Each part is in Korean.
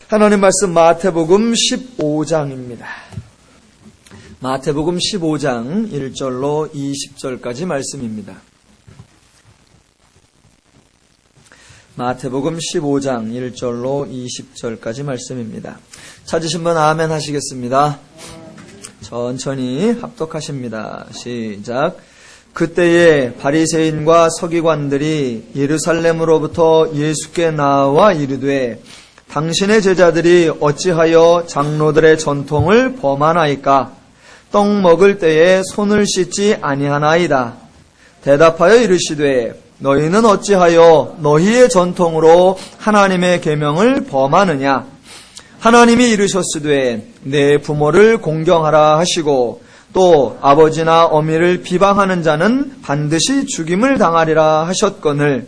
하나님 말씀 마태복음 15장입니다. 마태복음 15장 1절로 20절까지 말씀입니다. 마태복음 15장 1절로 20절까지 말씀입니다. 찾으신 분 아멘 하시겠습니다. 천천히 합독하십니다. 시작. 그때에 바리새인과 서기관들이 예루살렘으로부터 예수께 나와 이르되 당신의 제자들이 어찌하여 장로들의 전통을 범하나이까? 떡 먹을 때에 손을 씻지 아니하나이다. 대답하여 이르시되 너희는 어찌하여 너희의 전통으로 하나님의 계명을 범하느냐? 하나님이 이르셨으되 내 부모를 공경하라 하시고 또 아버지나 어미를 비방하는 자는 반드시 죽임을 당하리라 하셨거늘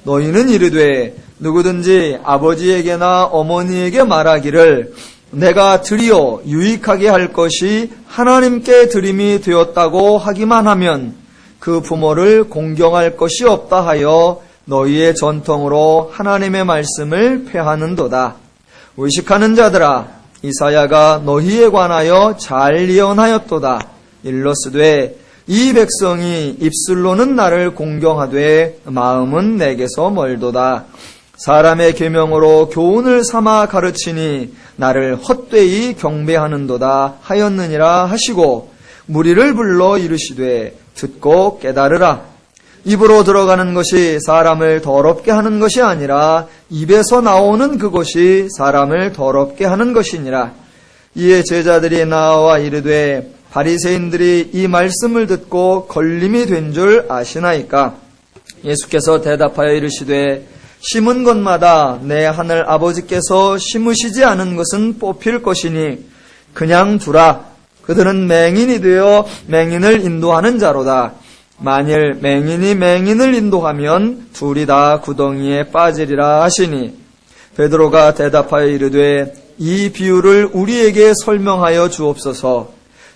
너희는 이르되 누구든지 아버지에게나 어머니에게 말하기를 내가 드리어 유익하게 할 것이 하나님께 드림이 되었다고 하기만 하면 그 부모를 공경할 것이 없다 하여 너희의 전통으로 하나님의 말씀을 폐하는도다. 의식하는 자들아, 이사야가 너희에 관하여 잘 예언하였도다. 일러스되 이 백성이 입술로는 나를 공경하되 마음은 내게서 멀도다. 사람의 계명으로 교훈을 삼아 가르치니 나를 헛되이 경배하는도다 하였느니라 하시고 무리를 불러 이르시되 듣고 깨달으라. 입으로 들어가는 것이 사람을 더럽게 하는 것이 아니라 입에서 나오는 그것이 사람을 더럽게 하는 것이니라. 이에 제자들이 나와 이르되 바리새인들이 이 말씀을 듣고 걸림이 된 줄 아시나이까? 예수께서 대답하여 이르시되 심은 것마다 내 하늘 아버지께서 심으시지 않은 것은 뽑힐 것이니 그냥 두라. 그들은 맹인이 되어 맹인을 인도하는 자로다. 만일 맹인이 맹인을 인도하면 둘이 다 구덩이에 빠지리라 하시니 베드로가 대답하여 이르되 이 비유를 우리에게 설명하여 주옵소서.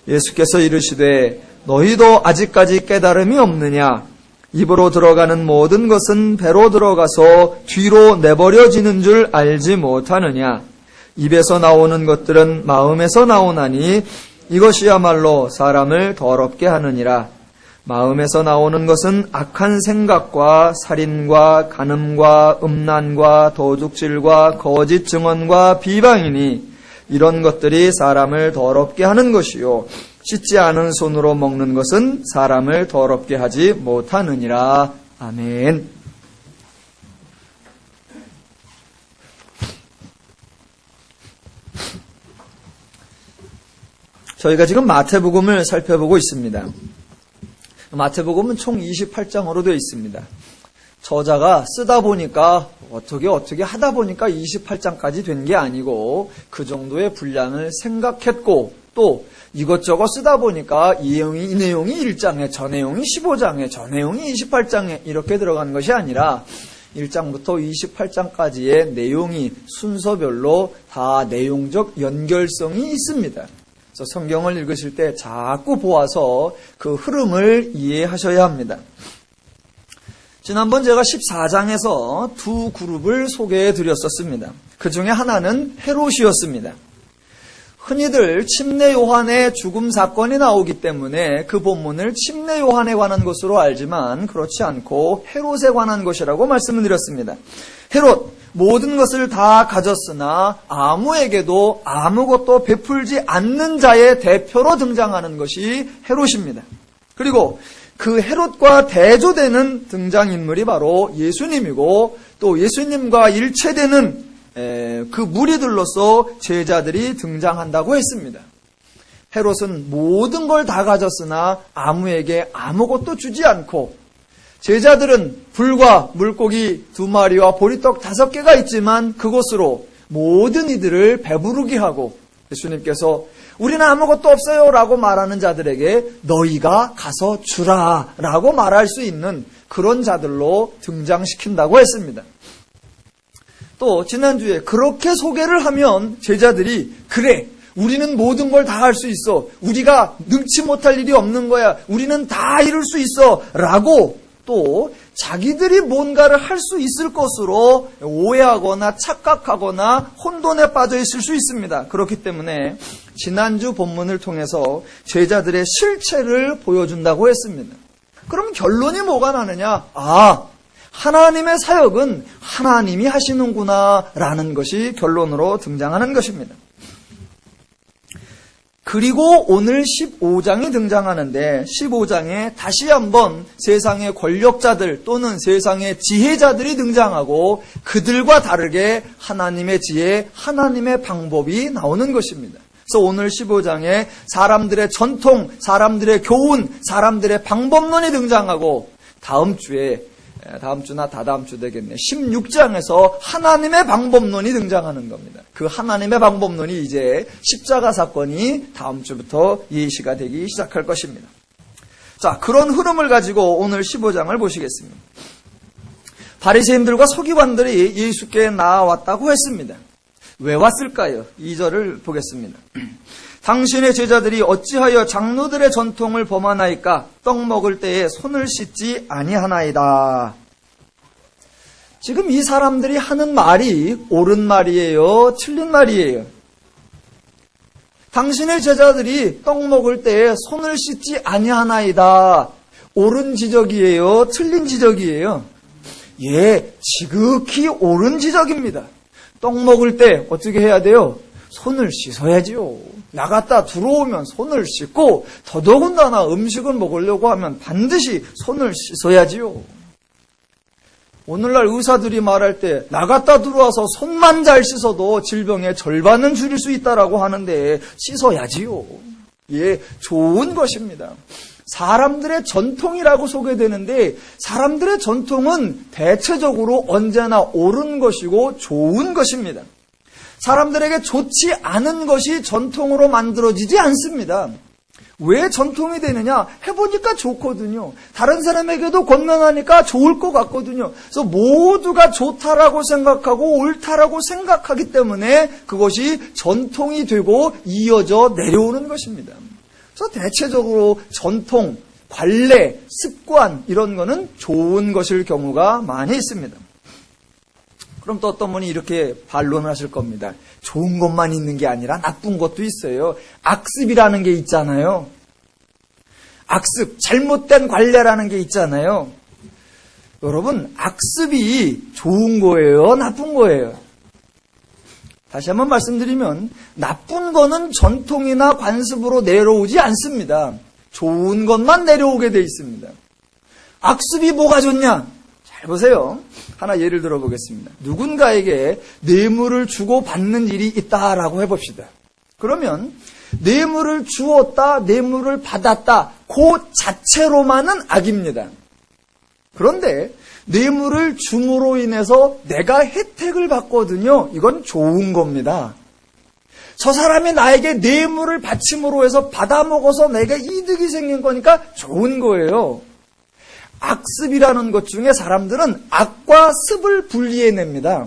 예수께서 이르시되 너희도 아직까지 깨달음이 없느냐? 입으로 들어가는 모든 것은 배로 들어가서 뒤로 내버려지는 줄 알지 못하느냐? 입에서 나오는 것들은 마음에서 나오나니 이것이야말로 사람을 더럽게 하느니라. 마음에서 나오는 것은 악한 생각과 살인과 간음과 음란과 도둑질과 거짓 증언과 비방이니 이런 것들이 사람을 더럽게 하는 것이요 씻지 않은 손으로 먹는 것은 사람을 더럽게 하지 못하느니라. 아멘. 저희가 지금 마태복음을 살펴보고 있습니다. 마태복음은 총 28장으로 되어 있습니다. 저자가 쓰다 보니까 어떻게 하다 보니까 28장까지 된 게 아니고 그 정도의 분량을 생각했고 또 이것저것 쓰다 보니까 이 내용이 1장에 저 내용이 15장에 저 내용이 28장에 이렇게 들어간 것이 아니라 1장부터 28장까지의 내용이 순서별로 다 내용적 연결성이 있습니다. 그래서 성경을 읽으실 때 자꾸 보아서 그 흐름을 이해하셔야 합니다. 지난번 제가 14장에서 두 그룹을 소개해 드렸었습니다. 그 중에 하나는 헤롯이었습니다. 흔히들 침례 요한의 죽음 사건이 나오기 때문에 그 본문을 침례 요한에 관한 것으로 알지만 그렇지 않고 헤롯에 관한 것이라고 말씀을 드렸습니다. 헤롯, 모든 것을 다 가졌으나 아무에게도 아무것도 베풀지 않는 자의 대표로 등장하는 것이 헤롯입니다. 그리고 그 헤롯과 대조되는 등장인물이 바로 예수님이고 또 예수님과 일체되는 그 무리들로서 제자들이 등장한다고 했습니다. 헤롯은 모든 걸 다 가졌으나 아무에게 아무것도 주지 않고 제자들은 불과 물고기 2마리와 보리떡 5개가 있지만 그것으로 모든 이들을 배부르게 하고 예수님께서 우리는 아무것도 없어요 라고 말하는 자들에게 너희가 가서 주라 라고 말할 수 있는 그런 자들로 등장시킨다고 했습니다. 또 지난주에 그렇게 소개를 하면 제자들이 그래 우리는 모든 걸 다 할 수 있어 우리가 능치 못할 일이 없는 거야 우리는 다 이룰 수 있어 라고 또 자기들이 뭔가를 할 수 있을 것으로 오해하거나 착각하거나 혼돈에 빠져 있을 수 있습니다. 그렇기 때문에 지난주 본문을 통해서 제자들의 실체를 보여준다고 했습니다. 그럼 결론이 뭐가 나느냐? 하나님의 사역은 하나님이 하시는구나 라는 것이 결론으로 등장하는 것입니다. 그리고 오늘 15장이 등장하는데 15장에 다시 한번 세상의 권력자들 또는 세상의 지혜자들이 등장하고 그들과 다르게 하나님의 지혜, 하나님의 방법이 나오는 것입니다. 그래서 오늘 15장에 사람들의 전통, 사람들의 교훈, 사람들의 방법론이 등장하고 다음 주나 다다음 주 되겠네. 16장에서 하나님의 방법론이 등장하는 겁니다. 그 하나님의 방법론이 이제 십자가 사건이 다음 주부터 예시가 되기 시작할 것입니다. 자, 그런 흐름을 가지고 오늘 15장을 보시겠습니다. 바리새인들과 서기관들이 예수께 나왔다고 했습니다. 왜 왔을까요? 2절을 보겠습니다. 당신의 제자들이 어찌하여 장로들의 전통을 범하나이까? 떡 먹을 때에 손을 씻지 아니하나이다. 지금 이 사람들이 하는 말이 옳은 말이에요? 틀린 말이에요? 당신의 제자들이 떡 먹을 때에 손을 씻지 아니하나이다. 옳은 지적이에요? 틀린 지적이에요? 예, 지극히 옳은 지적입니다. 떡 먹을 때 어떻게 해야 돼요? 손을 씻어야지요. 나갔다 들어오면 손을 씻고 더더군다나 음식을 먹으려고 하면 반드시 손을 씻어야지요. 오늘날 의사들이 말할 때 나갔다 들어와서 손만 잘 씻어도 질병의 절반은 줄일 수 있다라고 하는데 씻어야지요. 예, 좋은 것입니다. 사람들의 전통이라고 소개되는데 사람들의 전통은 대체적으로 언제나 옳은 것이고 좋은 것입니다. 사람들에게 좋지 않은 것이 전통으로 만들어지지 않습니다. 왜 전통이 되느냐? 해보니까 좋거든요. 다른 사람에게도 권면하니까 좋을 것 같거든요. 그래서 모두가 좋다라고 생각하고 옳다라고 생각하기 때문에 그것이 전통이 되고 이어져 내려오는 것입니다. 그래서 대체적으로 전통, 관례, 습관 이런 거는 좋은 것일 경우가 많이 있습니다. 그럼 또 어떤 분이 이렇게 반론을 하실 겁니다. 좋은 것만 있는 게 아니라 나쁜 것도 있어요. 악습이라는 게 있잖아요. 악습, 잘못된 관례라는 게 있잖아요. 여러분, 악습이 좋은 거예요? 나쁜 거예요? 다시 한번 말씀드리면 나쁜 거는 전통이나 관습으로 내려오지 않습니다. 좋은 것만 내려오게 돼 있습니다. 악습이 뭐가 좋냐? 잘 보세요. 하나 예를 들어 보겠습니다. 누군가에게 뇌물을 주고 받는 일이 있다라고 해봅시다. 그러면 뇌물을 주었다, 뇌물을 받았다, 그 자체로만은 악입니다. 그런데 뇌물을 줌으로 인해서 내가 혜택을 받거든요. 이건 좋은 겁니다. 저 사람이 나에게 뇌물을 바침으로 해서 받아먹어서 내가 이득이 생긴 거니까 좋은 거예요. 악습이라는 것 중에 사람들은 악과 습을 분리해냅니다.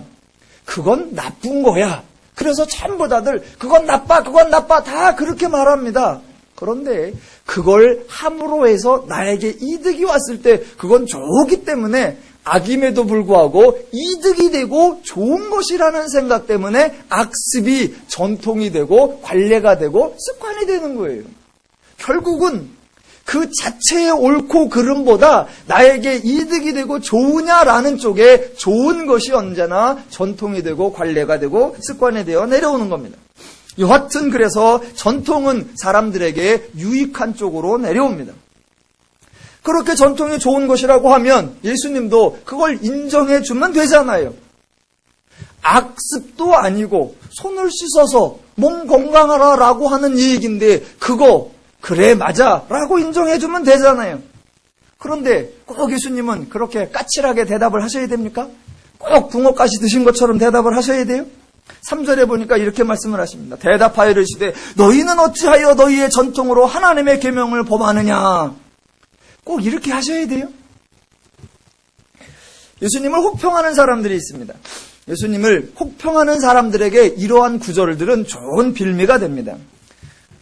그건 나쁜 거야. 그래서 전부 다들 그건 나빠, 그건 나빠 다 그렇게 말합니다. 그런데 그걸 함으로 해서 나에게 이득이 왔을 때 그건 좋기 때문에 악임에도 불구하고 이득이 되고 좋은 것이라는 생각 때문에 악습이 전통이 되고 관례가 되고 습관이 되는 거예요. 결국은 그 자체의 옳고 그름보다 나에게 이득이 되고 좋으냐라는 쪽에 좋은 것이 언제나 전통이 되고 관례가 되고 습관이 되어 내려오는 겁니다. 여하튼 그래서 전통은 사람들에게 유익한 쪽으로 내려옵니다. 그렇게 전통이 좋은 것이라고 하면 예수님도 그걸 인정해 주면 되잖아요. 악습도 아니고 손을 씻어서 몸 건강하라라고 하는 얘기인데 그거 그래 맞아 라고 인정해 주면 되잖아요. 그런데 꼭 예수님은 그렇게 까칠하게 대답을 하셔야 됩니까? 꼭 붕어까지 드신 것처럼 대답을 하셔야 돼요? 3절에 보니까 이렇게 말씀을 하십니다. 대답하여 이르시되 너희는 어찌하여 너희의 전통으로 하나님의 계명을 범하느냐. 꼭 이렇게 하셔야 돼요? 예수님을 혹평하는 사람들이 있습니다. 예수님을 혹평하는 사람들에게 이러한 구절들은 좋은 빌미가 됩니다.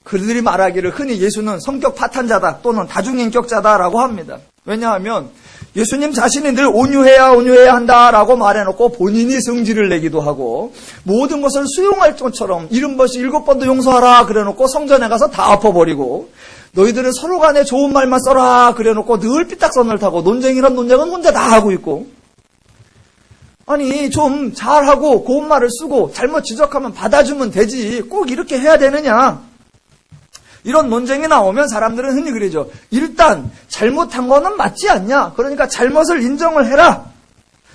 그들이 말하기를 흔히 예수는 성격 파탄자다 또는 다중인격자다라고 합니다. 왜냐하면 예수님 자신이 늘 온유해야 한다라고 말해놓고 본인이 성질을 내기도 하고, 모든 것을 수용할 것처럼 7번도 용서하라 그래놓고 성전에 가서 다 엎어버리고, 너희들은 서로 간에 좋은 말만 써라 그래놓고 늘 삐딱선을 타고, 논쟁이란 논쟁은 혼자 다 하고 있고, 아니 좀 잘하고 고운 말을 쓰고 잘못 지적하면 받아주면 되지 꼭 이렇게 해야 되느냐. 이런 논쟁이 나오면 사람들은 흔히 그러죠. 일단 잘못한 거는 맞지 않냐. 그러니까 잘못을 인정을 해라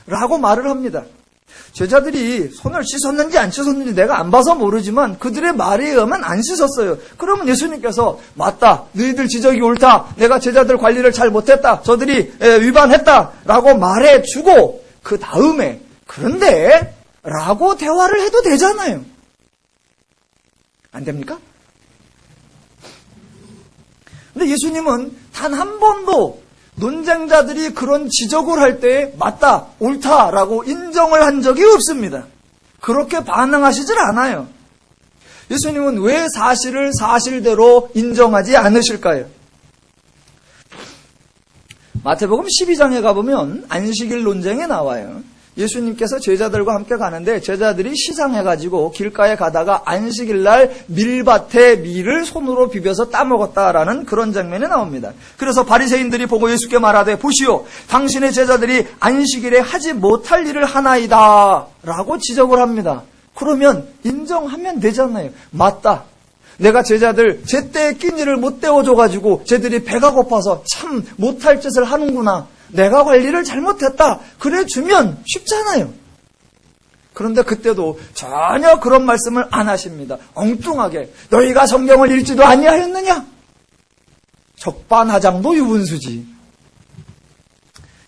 라고 말을 합니다. 제자들이 손을 씻었는지 안 씻었는지 내가 안 봐서 모르지만 그들의 말에 의하면 안 씻었어요. 그러면 예수님께서 맞다, 너희들 지적이 옳다, 내가 제자들 관리를 잘 못했다, 저들이 위반했다 라고 말해주고 그 다음에 그런데 라고 대화를 해도 되잖아요. 안 됩니까? 근데 예수님은 단 한 번도 논쟁자들이 그런 지적을 할 때 맞다, 옳다라고 인정을 한 적이 없습니다. 그렇게 반응하시질 않아요. 예수님은 왜 사실을 사실대로 인정하지 않으실까요? 마태복음 12장에 가보면 안식일 논쟁에 나와요. 예수님께서 제자들과 함께 가는데 제자들이 시장해가지고 길가에 가다가 안식일날 밀밭에 밀을 손으로 비벼서 따먹었다라는 그런 장면이 나옵니다. 그래서 바리새인들이 보고 예수께 말하되 보시오, 당신의 제자들이 안식일에 하지 못할 일을 하나이다 라고 지적을 합니다. 그러면 인정하면 되잖아요. 맞다, 내가 제자들 제때에 끼니를 못 때워줘가지고 쟤들이 배가 고파서 참 못할 짓을 하는구나, 내가 관리를 잘못했다 그래 주면 쉽잖아요. 그런데 그때도 전혀 그런 말씀을 안 하십니다. 엉뚱하게 너희가 성경을 읽지도 아니하였느냐? 적반하장도 유분수지.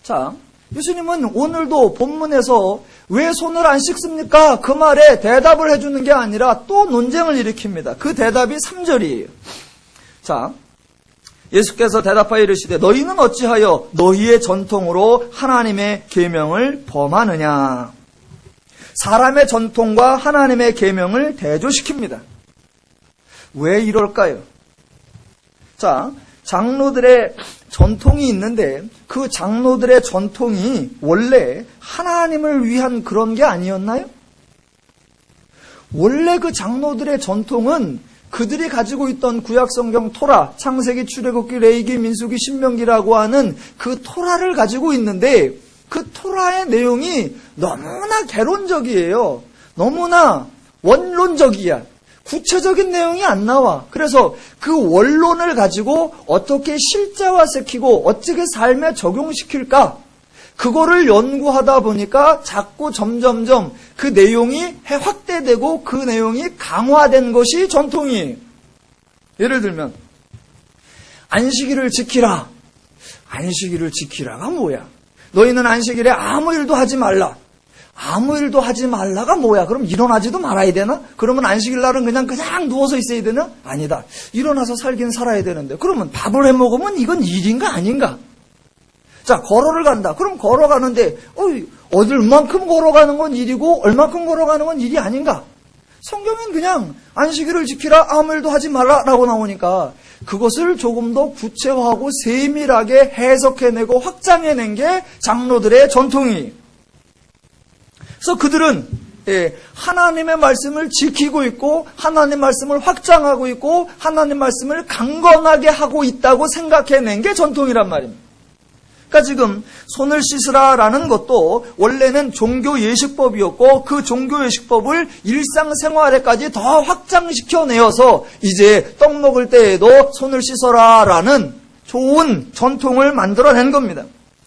자, 예수님은 오늘도 본문에서 왜 손을 안 씻습니까? 그 말에 대답을 해주는 게 아니라 또 논쟁을 일으킵니다. 그 대답이 3절이에요. 자, 예수께서 대답하여 이르시되 너희는 어찌하여 너희의 전통으로 하나님의 계명을 범하느냐. 사람의 전통과 하나님의 계명을 대조시킵니다. 왜 이럴까요? 자, 장로들의 전통이 있는데 그 장로들의 전통이 원래 하나님을 위한 그런 게 아니었나요? 원래 그 장로들의 전통은 그들이 가지고 있던 구약성경 토라, 창세기, 출애굽기, 레위기, 민수기, 신명기라고 하는 그 토라를 가지고 있는데 그 토라의 내용이 너무나 개론적이에요. 너무나 원론적이야. 구체적인 내용이 안 나와. 그래서 그 원론을 가지고 어떻게 실제화시키고 어떻게 삶에 적용시킬까? 그거를 연구하다 보니까 자꾸 점점점 그 내용이 확대되고 그 내용이 강화된 것이 전통이에요. 예를 들면 안식일을 지키라. 안식일을 지키라가 뭐야? 너희는 안식일에 아무 일도 하지 말라. 아무 일도 하지 말라가 뭐야? 그럼 일어나지도 말아야 되나? 그러면 안식일 날은 그냥 누워서 있어야 되나? 아니다. 일어나서 살긴 살아야 되는데 그러면 밥을 해 먹으면 이건 일인가 아닌가? 자, 걸어를 간다. 그럼 걸어가는데 얼만큼 걸어가는 건 일이고 얼만큼 걸어가는 건 일이 아닌가? 성경은 그냥 안식일을 지키라, 아무 일도 하지 말라라고 나오니까 그것을 조금 더 구체화하고 세밀하게 해석해내고 확장해낸 게 장로들의 전통이에요. 그래서 그들은 하나님의 말씀을 지키고 있고 하나님의 말씀을 확장하고 있고 하나님의 말씀을 강건하게 하고 있다고 생각해낸 게 전통이란 말입니다. 그러니까 지금 손을 씻으라라는 것도 원래는 종교 예식법이었고 그 종교 예식법을 일상생활에까지 더 확장시켜내어서 이제 떡 먹을 때에도 손을 씻어라라는 좋은 전통을 만들어낸 겁니다.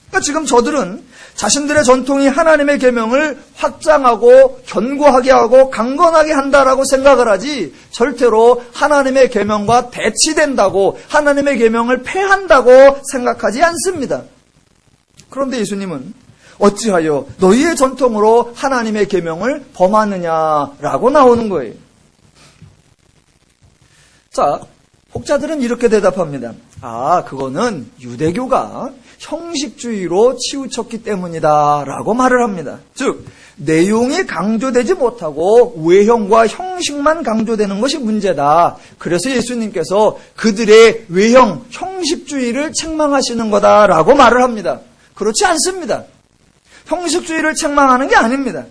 그러니까 지금 저들은 자신들의 전통이 하나님의 계명을 확장하고 견고하게 하고 강건하게 한다라고 생각을 하지 절대로 하나님의 계명과 대치된다고 하나님의 계명을 폐한다고 생각하지 않습니다. 그런데 예수님은 어찌하여 너희의 전통으로 하나님의 계명을 범하느냐라고 나오는 거예요. 자, 혹자들은 이렇게 대답합니다. 그거는 유대교가 형식주의로 치우쳤기 때문이다 라고 말을 합니다. 즉, 내용이 강조되지 못하고 외형과 형식만 강조되는 것이 문제다. 그래서 예수님께서 그들의 외형, 형식주의를 책망하시는 거다라고 말을 합니다. 그렇지 않습니다. 형식주의를 책망하는 게 아닙니다.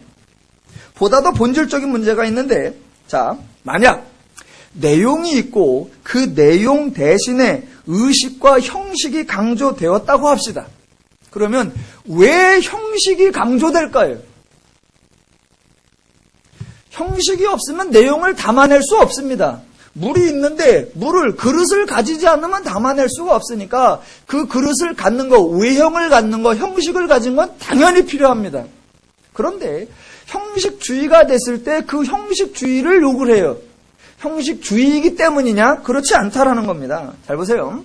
보다 더 본질적인 문제가 있는데, 자, 만약 내용이 있고 그 내용 대신에 의식과 형식이 강조되었다고 합시다. 그러면 왜 형식이 강조될까요? 형식이 없으면 내용을 담아낼 수 없습니다. 물이 있는데 그릇을 가지지 않으면 담아낼 수가 없으니까 그 그릇을 갖는 거, 외형을 갖는 거, 형식을 가진 건 당연히 필요합니다. 그런데 형식주의가 됐을 때 그 형식주의를 욕을 해요. 형식주의이기 때문이냐? 그렇지 않다라는 겁니다. 잘 보세요.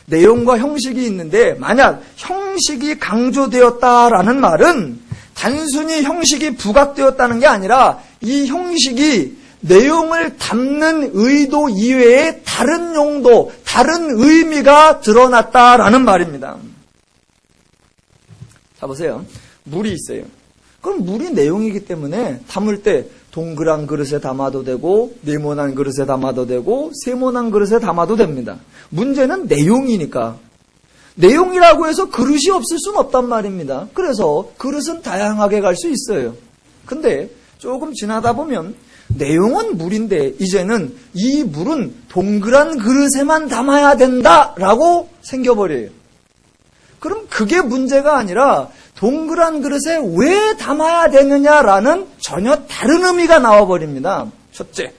내용과 형식이 있는데 만약 형식이 강조되었다라는 말은 단순히 형식이 부각되었다는 게 아니라 이 형식이 내용을 담는 의도 이외에 다른 용도, 다른 의미가 드러났다라는 말입니다. 자, 보세요. 물이 있어요. 그럼 물이 내용이기 때문에 담을 때 동그란 그릇에 담아도 되고 네모난 그릇에 담아도 되고 세모난 그릇에 담아도 됩니다. 문제는 내용이니까. 내용이라고 해서 그릇이 없을 수는 없단 말입니다. 그래서 그릇은 다양하게 갈 수 있어요. 근데 조금 지나다 보면 내용은 물인데 이제는 이 물은 동그란 그릇에만 담아야 된다라고 생겨버려요. 그럼 그게 문제가 아니라 동그란 그릇에 왜 담아야 되느냐라는 전혀 다른 의미가 나와버립니다. 첫째,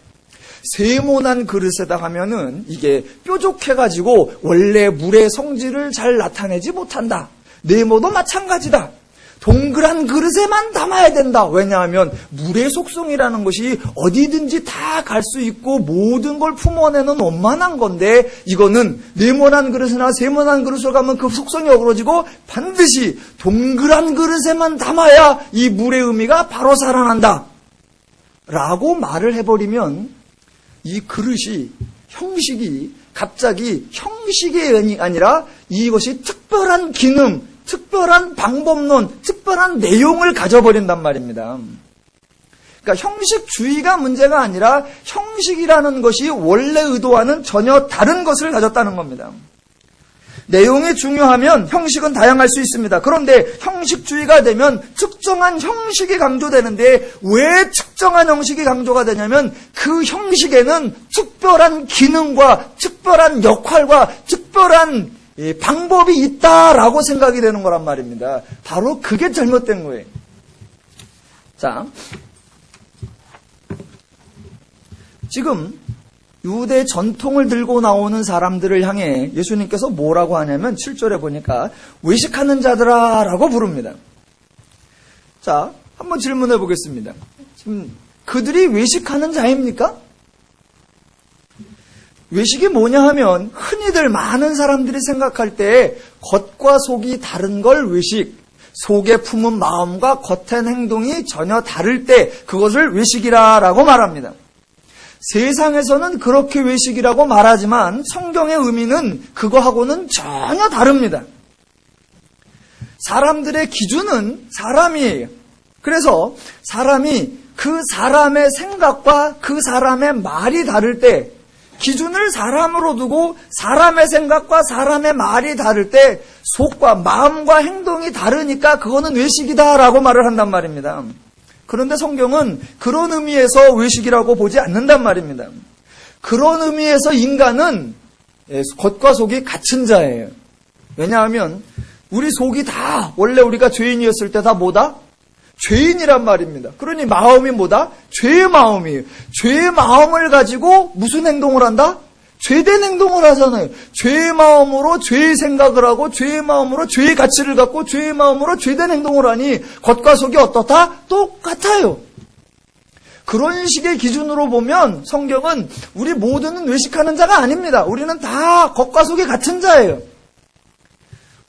세모난 그릇에다 하면은 이게 뾰족해가지고 원래 물의 성질을 잘 나타내지 못한다. 네모도 마찬가지다. 동그란 그릇에만 담아야 된다. 왜냐하면 물의 속성이라는 것이 어디든지 다 갈 수 있고 모든 걸 품어내는 원만한 건데 이거는 네모난 그릇이나 세모난 그릇으로 가면 그 속성이 어그러지고 반드시 동그란 그릇에만 담아야 이 물의 의미가 바로 살아난다. 라고 말을 해버리면 이 그릇이, 형식이 갑자기 형식이 아니라 이것이 특별한 기능, 특별한 방법론, 특별한 내용을 가져버린단 말입니다. 그러니까 형식주의가 문제가 아니라 형식이라는 것이 원래 의도와는 전혀 다른 것을 가졌다는 겁니다. 내용이 중요하면 형식은 다양할 수 있습니다. 그런데 형식주의가 되면 특정한 형식이 강조되는데 왜 특정한 형식이 강조가 되냐면 그 형식에는 특별한 기능과 특별한 역할과 특별한 방법이 있다라고 생각이 되는 거란 말입니다. 바로 그게 잘못된 거예요. 자, 지금 유대 전통을 들고 나오는 사람들을 향해 예수님께서 뭐라고 하냐면 7절에 보니까 외식하는 자들아 라고 부릅니다. 자, 한번 질문해 보겠습니다. 지금 그들이 외식하는 자입니까? 외식이 뭐냐 하면 흔히들 많은 사람들이 생각할 때 겉과 속이 다른 걸 외식, 속에 품은 마음과 겉의 행동이 전혀 다를 때 그것을 외식이라고 말합니다. 세상에서는 그렇게 외식이라고 말하지만 성경의 의미는 그거하고는 전혀 다릅니다. 사람들의 기준은 사람이에요. 그래서 사람이 그 사람의 생각과 그 사람의 말이 다를 때 기준을 사람으로 두고 사람의 생각과 사람의 말이 다를 때 속과 마음과 행동이 다르니까 그거는 외식이다라고 말을 한단 말입니다. 그런데 성경은 그런 의미에서 외식이라고 보지 않는단 말입니다. 그런 의미에서 인간은 겉과 속이 같은 자예요. 왜냐하면 우리 속이 다 원래 우리가 죄인이었을 때 다 뭐다? 죄인이란 말입니다. 그러니 마음이 뭐다? 죄의 마음이에요. 죄의 마음을 가지고 무슨 행동을 한다? 죄된 행동을 하잖아요. 죄의 마음으로 죄의 생각을 하고 죄의 마음으로 죄의 가치를 갖고 죄의 마음으로 죄된 행동을 하니 겉과 속이 어떻다? 똑같아요. 그런 식의 기준으로 보면 성경은 우리 모두는 외식하는 자가 아닙니다. 우리는 다 겉과 속이 같은 자예요.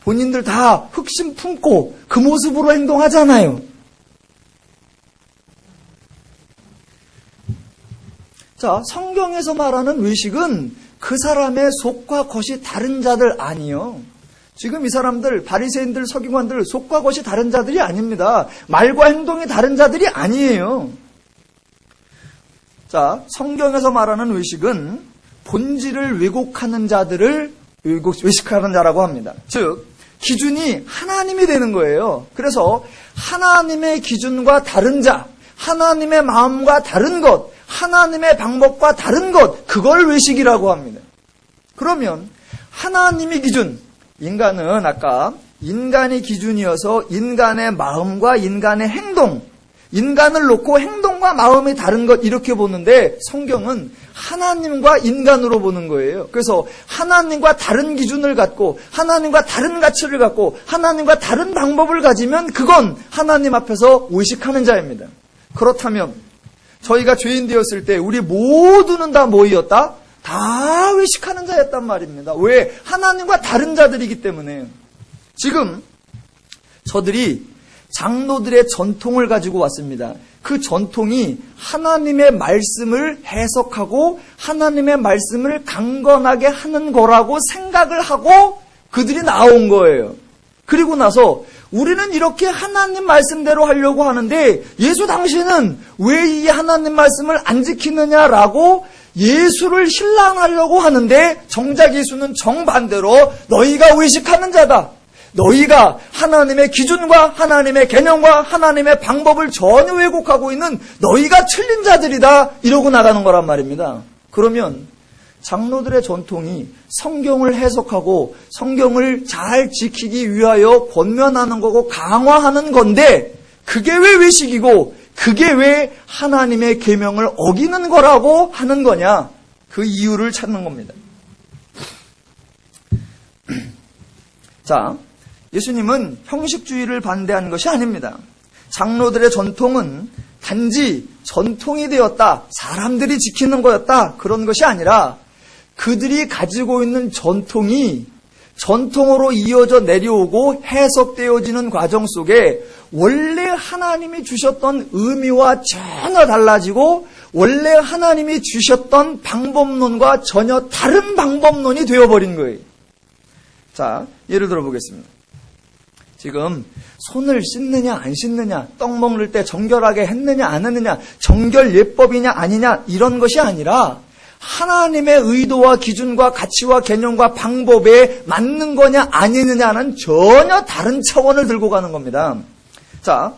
본인들 다 흑심 품고 그 모습으로 행동하잖아요. 자, 성경에서 말하는 외식은 그 사람의 속과 겉이 다른 자들 아니요. 지금 이 사람들, 바리새인들, 서기관들 속과 겉이 다른 자들이 아닙니다. 말과 행동이 다른 자들이 아니에요. 자, 성경에서 말하는 외식은 본질을 왜곡하는 자들을 외식하는 자라고 합니다. 즉, 기준이 하나님이 되는 거예요. 그래서 하나님의 기준과 다른 자, 하나님의 마음과 다른 것, 하나님의 방법과 다른 것, 그걸 외식이라고 합니다. 그러면 하나님의 기준, 인간은 아까 인간의 기준이어서 인간의 마음과 인간의 행동, 인간을 놓고 행동과 마음이 다른 것 이렇게 보는데 성경은 하나님과 인간으로 보는 거예요. 그래서 하나님과 다른 기준을 갖고 하나님과 다른 가치를 갖고 하나님과 다른 방법을 가지면 그건 하나님 앞에서 의식하는 자입니다. 그렇다면 저희가 죄인 되었을 때 우리 모두는 다 뭐였다? 다 의식하는 자였단 말입니다. 왜? 하나님과 다른 자들이기 때문에. 지금 저들이 장로들의 전통을 가지고 왔습니다. 그 전통이 하나님의 말씀을 해석하고 하나님의 말씀을 강건하게 하는 거라고 생각을 하고 그들이 나온 거예요. 그리고 나서 우리는 이렇게 하나님 말씀대로 하려고 하는데 예수 당신은 왜 이 하나님 말씀을 안 지키느냐라고 예수를 신랑하려고 하는데 정작 예수는 정반대로 너희가 의식하는 자다. 너희가 하나님의 기준과 하나님의 개념과 하나님의 방법을 전혀 왜곡하고 있는 너희가 틀린 자들이다. 이러고 나가는 거란 말입니다. 그러면 장로들의 전통이 성경을 해석하고 성경을 잘 지키기 위하여 권면하는 거고 강화하는 건데 그게 왜 외식이고 그게 왜 하나님의 계명을 어기는 거라고 하는 거냐? 그 이유를 찾는 겁니다. 자, 예수님은 형식주의를 반대하는 것이 아닙니다. 장로들의 전통은 단지 전통이 되었다, 사람들이 지키는 거였다, 그런 것이 아니라 그들이 가지고 있는 전통이 전통으로 이어져 내려오고 해석되어지는 과정 속에 원래 하나님이 주셨던 의미와 전혀 달라지고 원래 하나님이 주셨던 방법론과 전혀 다른 방법론이 되어버린 거예요. 자, 예를 들어 보겠습니다. 지금 손을 씻느냐 안 씻느냐, 떡 먹을 때 정결하게 했느냐 안 했느냐, 정결 예법이냐 아니냐 이런 것이 아니라 하나님의 의도와 기준과 가치와 개념과 방법에 맞는 거냐 아니느냐는 전혀 다른 차원을 들고 가는 겁니다. 자,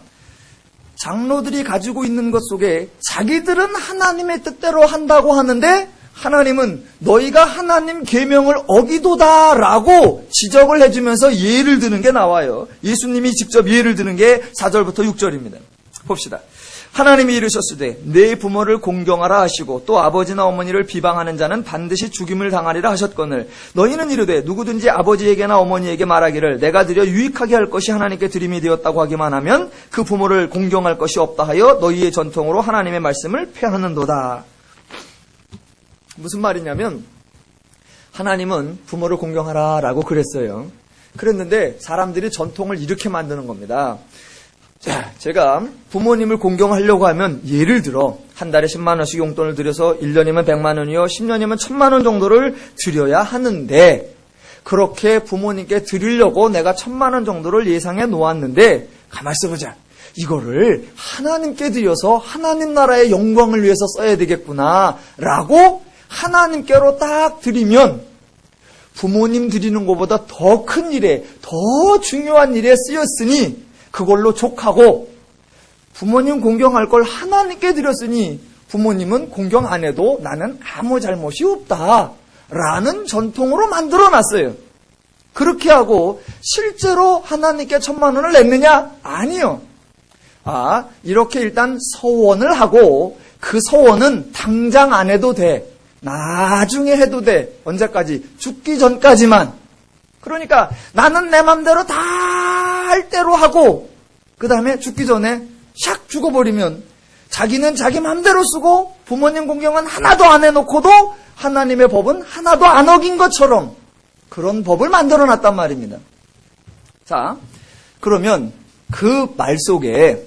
장로들이 가지고 있는 것 속에 자기들은 하나님의 뜻대로 한다고 하는데 하나님은 너희가 하나님 계명을 어기도다라고 지적을 해주면서 예를 드는 게 나와요. 예수님이 직접 예를 드는 게 4절부터 6절입니다. 봅시다. 하나님이 이르셨으되 내 부모를 공경하라 하시고 또 아버지나 어머니를 비방하는 자는 반드시 죽임을 당하리라 하셨거늘 너희는 이르되 누구든지 아버지에게나 어머니에게 말하기를 내가 드려 유익하게 할 것이 하나님께 드림이 되었다고 하기만 하면 그 부모를 공경할 것이 없다 하여 너희의 전통으로 하나님의 말씀을 폐하는도다. 무슨 말이냐면 하나님은 부모를 공경하라 라고 그랬어요. 그랬는데 사람들이 전통을 이렇게 만드는 겁니다. 자, 제가 부모님을 공경하려고 하면 예를 들어 한 달에 10만 원씩 용돈을 들여서 1년이면 100만 원이요 10년이면 1000만 원 정도를 드려야 하는데 그렇게 부모님께 드리려고 내가 1000만 원 정도를 예상해 놓았는데 가만히 있어보자. 이거를 하나님께 드려서 하나님 나라의 영광을 위해서 써야 되겠구나 라고 하나님께로 딱 드리면 부모님 드리는 것보다 더 큰 일에 더 중요한 일에 쓰였으니 그걸로 족하고 부모님 공경할 걸 하나님께 드렸으니 부모님은 공경 안 해도 나는 아무 잘못이 없다라는 전통으로 만들어놨어요. 그렇게 하고 실제로 하나님께 1000만 원을 냈느냐? 아니요. 이렇게 일단 서원을 하고 그 서원은 당장 안 해도 돼. 나중에 해도 돼. 언제까지? 죽기 전까지만. 그러니까 나는 내 맘대로 다 할 대로 하고 그 다음에 죽기 전에 샥 죽어버리면 자기는 자기 맘대로 쓰고 부모님 공경은 하나도 안 해놓고도 하나님의 법은 하나도 안 어긴 것처럼 그런 법을 만들어놨단 말입니다. 자, 그러면 그 말 속에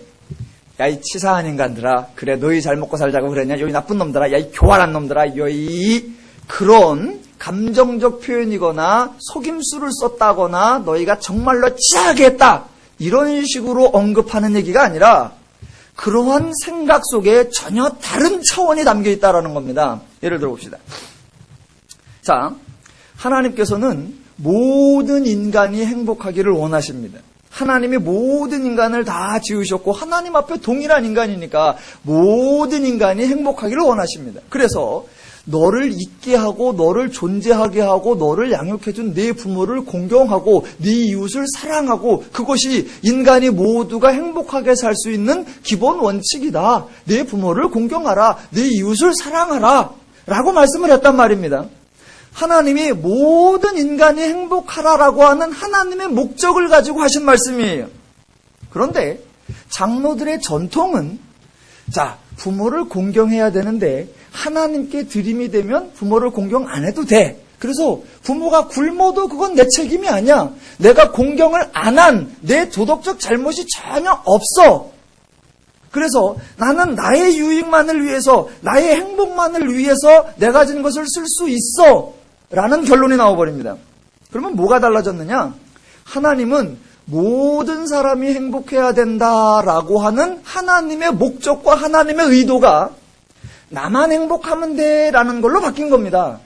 야, 이 치사한 인간들아, 그래 너희 잘 먹고 살자고 그랬냐? 여기 나쁜 놈들아, 야, 이 교활한 놈들아, 여이 그런 감정적 표현이거나 속임수를 썼다거나 너희가 정말로 치사하게 했다 이런 식으로 언급하는 얘기가 아니라 그러한 생각 속에 전혀 다른 차원이 담겨 있다는 겁니다. 예를 들어 봅시다. 자, 하나님께서는 모든 인간이 행복하기를 원하십니다. 하나님이 모든 인간을 다 지으셨고 하나님 앞에 동일한 인간이니까 모든 인간이 행복하기를 원하십니다. 그래서 너를 있게 하고 너를 존재하게 하고 너를 양육해준 네 부모를 공경하고 네 이웃을 사랑하고 그것이 인간이 모두가 행복하게 살 수 있는 기본 원칙이다. 네 부모를 공경하라. 네 이웃을 사랑하라. 라고 말씀을 했단 말입니다. 하나님이 모든 인간이 행복하라라고 하는 하나님의 목적을 가지고 하신 말씀이에요. 그런데 장로들의 전통은 부모를 공경해야 되는데 하나님께 드림이 되면 부모를 공경 안 해도 돼. 그래서 부모가 굶어도 그건 내 책임이 아니야. 내가 공경을 안 한 내 도덕적 잘못이 전혀 없어. 그래서 나는 나의 유익만을 위해서 나의 행복만을 위해서 내가 가진 것을 쓸 수 있어 라는 결론이 나와버립니다. 그러면 뭐가 달라졌느냐? 하나님은 모든 사람이 행복해야 된다라고 하는 하나님의 목적과 하나님의 의도가 나만 행복하면 돼라는 걸로 바뀐 겁니다.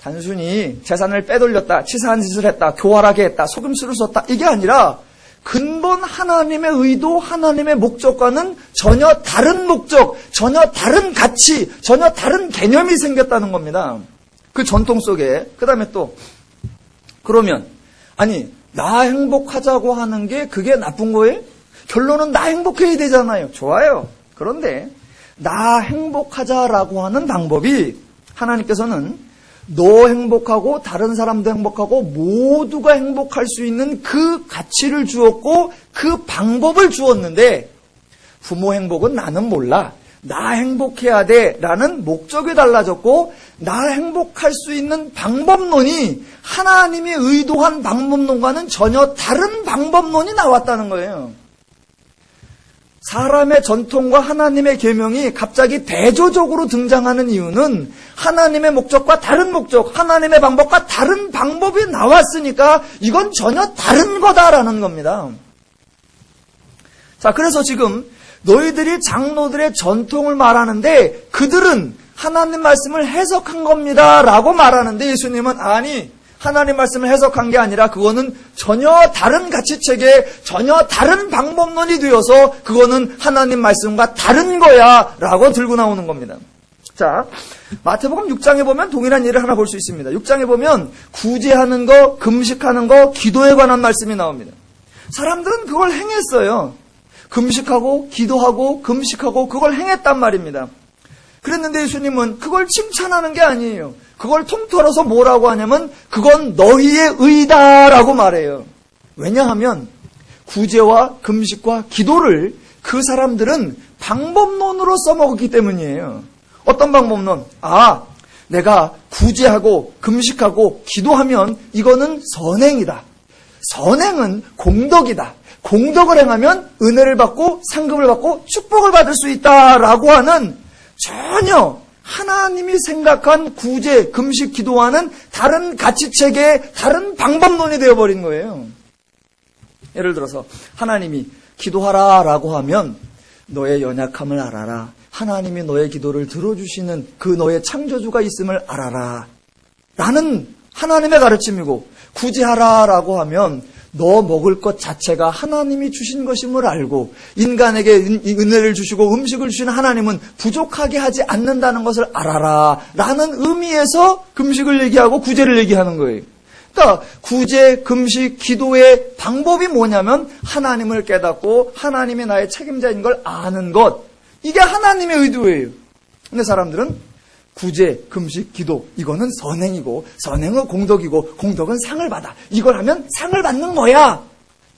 단순히 재산을 빼돌렸다, 치사한 짓을 했다, 교활하게 했다, 속임수를 썼다 이게 아니라 근본 하나님의 의도, 하나님의 목적과는 전혀 다른 목적, 전혀 다른 가치, 전혀 다른 개념이 생겼다는 겁니다. 그 전통 속에. 그 다음에 또 그러면 나 행복하자고 하는 게 그게 나쁜 거예요? 결론은 나 행복해야 되잖아요. 좋아요. 그런데 나 행복하자라고 하는 방법이 하나님께서는 너 행복하고 다른 사람도 행복하고 모두가 행복할 수 있는 그 가치를 주었고 그 방법을 주었는데 부모 행복은 나는 몰라. 나 행복해야 돼라는 목적이 달라졌고 나 행복할 수 있는 방법론이 하나님이 의도한 방법론과는 전혀 다른 방법론이 나왔다는 거예요. 사람의 전통과 하나님의 계명이 갑자기 대조적으로 등장하는 이유는 하나님의 목적과 다른 목적, 하나님의 방법과 다른 방법이 나왔으니까 이건 전혀 다른 거다라는 겁니다. 그래서 지금 너희들이 장로들의 전통을 말하는데 그들은 하나님 말씀을 해석한 겁니다 라고 말하는데 예수님은 하나님 말씀을 해석한 게 아니라 그거는 전혀 다른 가치체계, 전혀 다른 방법론이 되어서 그거는 하나님 말씀과 다른 거야 라고 들고 나오는 겁니다. 마태복음 6장에 보면 동일한 일을 하나 볼 수 있습니다. 6장에 보면 구제하는 거, 금식하는 거, 기도에 관한 말씀이 나옵니다. 사람들은 그걸 행했어요. 금식하고 기도하고 금식하고 그걸 행했단 말입니다. 그랬는데 예수님은 그걸 칭찬하는 게 아니에요. 그걸 통틀어서 뭐라고 하냐면 그건 너희의 의다라고 말해요. 왜냐하면 구제와 금식과 기도를 그 사람들은 방법론으로 써먹었기 때문이에요. 어떤 방법론? 내가 구제하고 금식하고 기도하면 이거는 선행이다. 선행은 공덕이다. 공덕을 행하면 은혜를 받고 상급을 받고 축복을 받을 수 있다라고 하는 전혀 하나님이 생각한 구제, 금식, 기도와는 다른 가치체계, 다른 방법론이 되어버린 거예요. 예를 들어서 하나님이 기도하라라고 하면 너의 연약함을 알아라. 하나님이 너의 기도를 들어주시는 그 너의 창조주가 있음을 알아라. 라는 하나님의 가르침이고 구제하라라고 하면 너 먹을 것 자체가 하나님이 주신 것임을 알고 인간에게 은혜를 주시고 음식을 주시는 하나님은 부족하게 하지 않는다는 것을 알아라 라는 의미에서 금식을 얘기하고 구제를 얘기하는 거예요. 그러니까 구제, 금식, 기도의 방법이 뭐냐면 하나님을 깨닫고 하나님이 나의 책임자인 걸 아는 것. 이게 하나님의 의도예요. 근데 사람들은 구제, 금식, 기도 이거는 선행이고 선행은 공덕이고 공덕은 상을 받아. 이걸 하면 상을 받는 거야.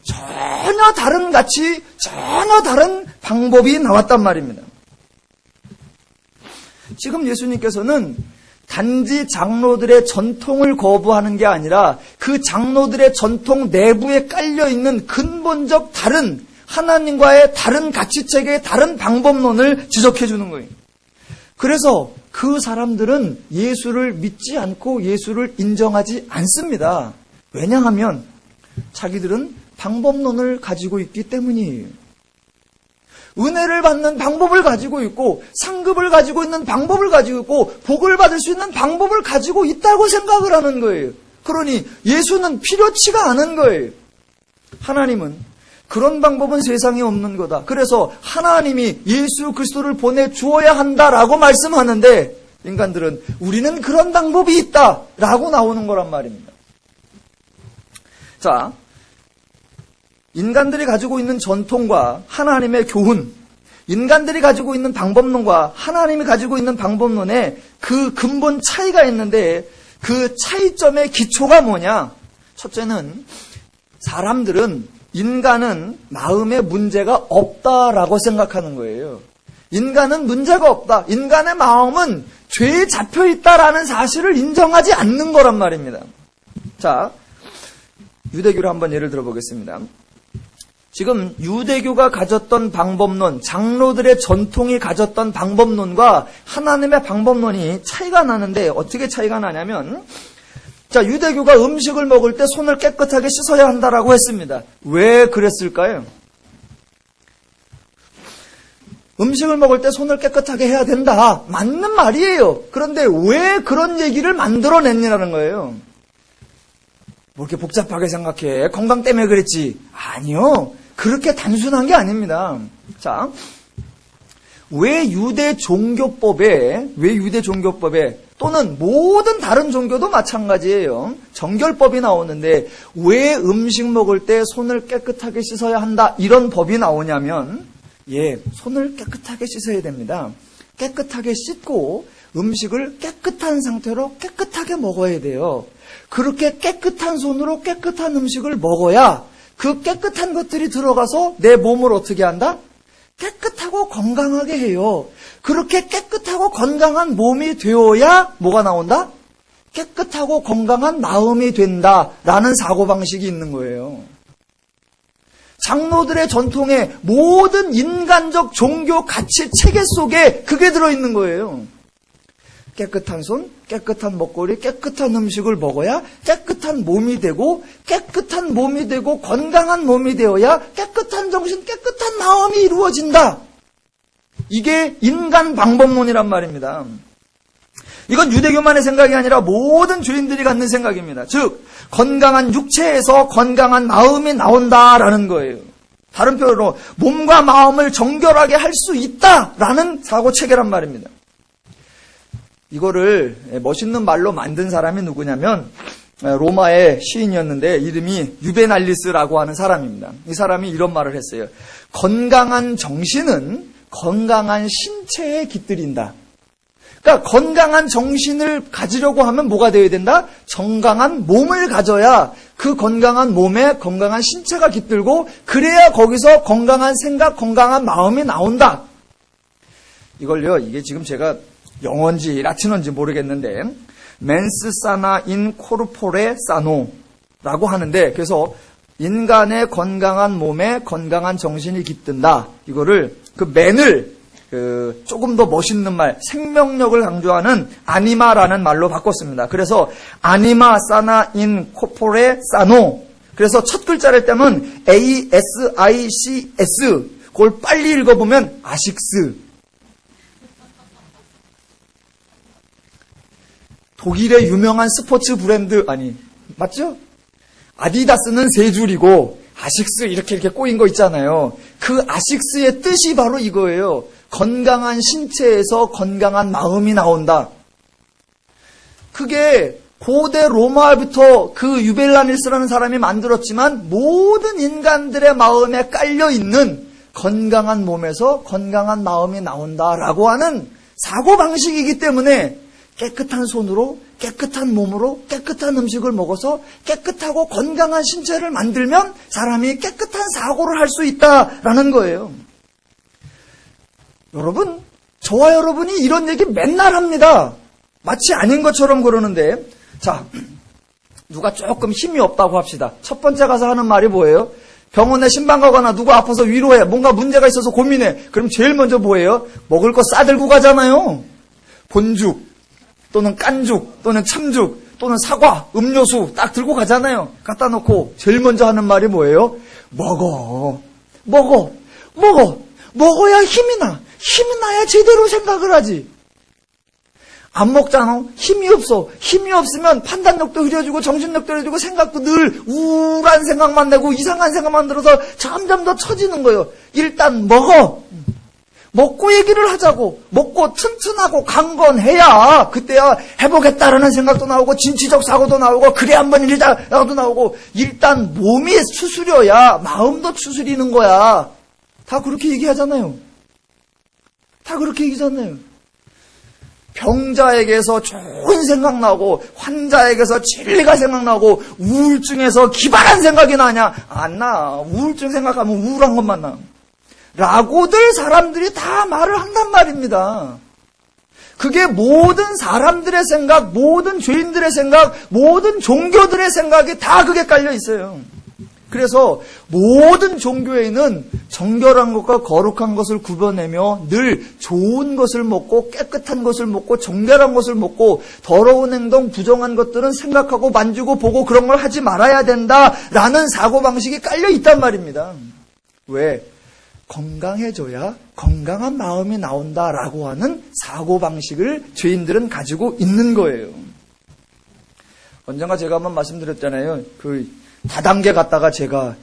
전혀 다른 가치, 전혀 다른 방법이 나왔단 말입니다. 지금 예수님께서는 단지 장로들의 전통을 거부하는 게 아니라 그 장로들의 전통 내부에 깔려있는 근본적 다른 하나님과의 다른 가치체계의 다른 방법론을 지적해 주는 거예요. 그래서 그 사람들은 예수를 믿지 않고 예수를 인정하지 않습니다. 왜냐하면 자기들은 방법론을 가지고 있기 때문이에요. 은혜를 받는 방법을 가지고 있고 상급을 가지고 있는 방법을 가지고 있고 복을 받을 수 있는 방법을 가지고 있다고 생각을 하는 거예요. 그러니 예수는 필요치가 않은 거예요. 하나님은 그런 방법은 세상에 없는 거다. 그래서 하나님이 예수 그리스도를 보내주어야 한다라고 말씀하는데 인간들은 우리는 그런 방법이 있다라고 나오는 거란 말입니다. 자, 인간들이 가지고 있는 전통과 하나님의 교훈, 인간들이 가지고 있는 방법론과 하나님이 가지고 있는 방법론에 그 근본 차이가 있는데 그 차이점의 기초가 뭐냐? 첫째는 사람들은 인간은 마음에 문제가 없다라고 생각하는 거예요. 인간은 문제가 없다. 인간의 마음은 죄에 잡혀 있다라는 사실을 인정하지 않는 거란 말입니다. 자, 유대교를 한번 예를 들어보겠습니다. 지금 유대교가 가졌던 방법론, 장로들의 전통이 가졌던 방법론과 하나님의 방법론이 차이가 나는데 어떻게 차이가 나냐면, 자, 유대교가 음식을 먹을 때 손을 깨끗하게 씻어야 한다라고 했습니다. 왜 그랬을까요? 음식을 먹을 때 손을 깨끗하게 해야 된다. 맞는 말이에요. 그런데 왜 그런 얘기를 만들어냈냐는 거예요. 뭐 이렇게 복잡하게 생각해. 건강 때문에 그랬지. 아니요. 그렇게 단순한 게 아닙니다. 자, 왜 유대 종교법에 또는 모든 다른 종교도 마찬가지예요. 정결법이 나오는데 왜 음식 먹을 때 손을 깨끗하게 씻어야 한다 이런 법이 나오냐면 손을 깨끗하게 씻어야 됩니다. 깨끗하게 씻고 음식을 깨끗한 상태로 깨끗하게 먹어야 돼요. 그렇게 깨끗한 손으로 깨끗한 음식을 먹어야 그 깨끗한 것들이 들어가서 내 몸을 어떻게 한다? 깨끗하고 건강하게 해요. 그렇게 깨끗하고 건강한 몸이 되어야 뭐가 나온다? 깨끗하고 건강한 마음이 된다라는 사고방식이 있는 거예요. 장로들의 전통에 모든 인간적 종교 가치 체계 속에 그게 들어있는 거예요. 깨끗한 손, 깨끗한 먹거리, 깨끗한 음식을 먹어야 깨끗한 몸이 되고 깨끗한 몸이 되고 건강한 몸이 되어야 깨끗한 정신, 깨끗한 마음이 이루어진다. 이게 인간 방법론이란 말입니다. 이건 유대교만의 생각이 아니라 모든 주인들이 갖는 생각입니다. 즉 건강한 육체에서 건강한 마음이 나온다라는 거예요. 다른 표현으로 몸과 마음을 정결하게 할 수 있다라는 사고체계란 말입니다. 이거를 멋있는 말로 만든 사람이 누구냐면 로마의 시인이었는데 이름이 유베날리스라고 하는 사람입니다. 이 사람이 이런 말을 했어요. 건강한 정신은 건강한 신체에 깃들인다. 그러니까 건강한 정신을 가지려고 하면 뭐가 되어야 된다? 건강한 몸을 가져야 그 건강한 몸에 건강한 신체가 깃들고 그래야 거기서 건강한 생각, 건강한 마음이 나온다. 이걸요, 이게 지금 제가 영어인지 라틴어인지 모르겠는데 맨스 사나 인 코르포레 사노라고 하는데 그래서 인간의 건강한 몸에 건강한 정신이 깃든다. 이거를 그 맨을 조금 더 멋있는 말, 생명력을 강조하는 아니마라는 말로 바꿨습니다. 그래서 아니마 사나 인 코포레 사노. 그래서 첫 글자를 떼면 ASICS. 그걸 빨리 읽어보면 아식스. 독일의 유명한 스포츠 브랜드, 맞죠? 아디다스는 세 줄이고, 아식스 이렇게 꼬인 거 있잖아요. 그 아식스의 뜻이 바로 이거예요. 건강한 신체에서 건강한 마음이 나온다. 그게 고대 로마부터 그 유벨라니스라는 사람이 만들었지만, 모든 인간들의 마음에 깔려있는 건강한 몸에서 건강한 마음이 나온다라고 하는 사고방식이기 때문에 깨끗한 손으로 깨끗한 몸으로 깨끗한 음식을 먹어서 깨끗하고 건강한 신체를 만들면 사람이 깨끗한 사고를 할 수 있다라는 거예요. 여러분, 저와 여러분이 이런 얘기 맨날 합니다. 마치 아닌 것처럼 그러는데, 자, 누가 조금 힘이 없다고 합시다. 첫 번째 가서 하는 말이 뭐예요? 병원에 신방 가거나 누가 아파서 위로해. 뭔가 문제가 있어서 고민해. 그럼 제일 먼저 뭐예요? 먹을 거 싸들고 가잖아요. 본죽 또는 깐죽 또는 참죽 또는 사과, 음료수 딱 들고 가잖아요. 갖다 놓고 제일 먼저 하는 말이 뭐예요? 먹어야 힘이 나. 힘이 나야 제대로 생각을 하지. 안 먹잖아. 힘이 없어. 힘이 없으면 판단력도 흐려지고 정신력도 흐려지고 생각도 늘 우울한 생각만 내고 이상한 생각만 들어서 점점 더 처지는 거예요. 일단 먹어. 먹고 얘기를 하자고. 먹고 튼튼하고 강건해야 그때야 해보겠다라는 생각도 나오고 진취적 사고도 나오고 그래 한번 이러자라고도 나오고 일단 몸이 추스려야 마음도 추스리는 거야. 다 그렇게 얘기하잖아요. 다 그렇게 얘기하잖아요. 병자에게서 좋은 생각 나고 환자에게서 진리가 생각나고 우울증에서 기발한 생각이 나냐? 안 나. 우울증 생각하면 우울한 것만 나. 라고들 사람들이 다 말을 한단 말입니다. 그게 모든 사람들의 생각, 모든 죄인들의 생각, 모든 종교들의 생각이 다 그게 깔려 있어요. 그래서 모든 종교에는 정결한 것과 거룩한 것을 구별내며 늘 좋은 것을 먹고 깨끗한 것을 먹고 정결한 것을 먹고 더러운 행동, 부정한 것들은 생각하고 만지고 보고 그런 걸 하지 말아야 된다라는 사고방식이 깔려 있단 말입니다. 왜? 건강해져야 건강한 마음이 나온다라고 하는 사고방식을 죄인들은 가지고 있는 거예요. 언젠가 제가 한번 말씀드렸잖아요. 다단계 갔다가 제가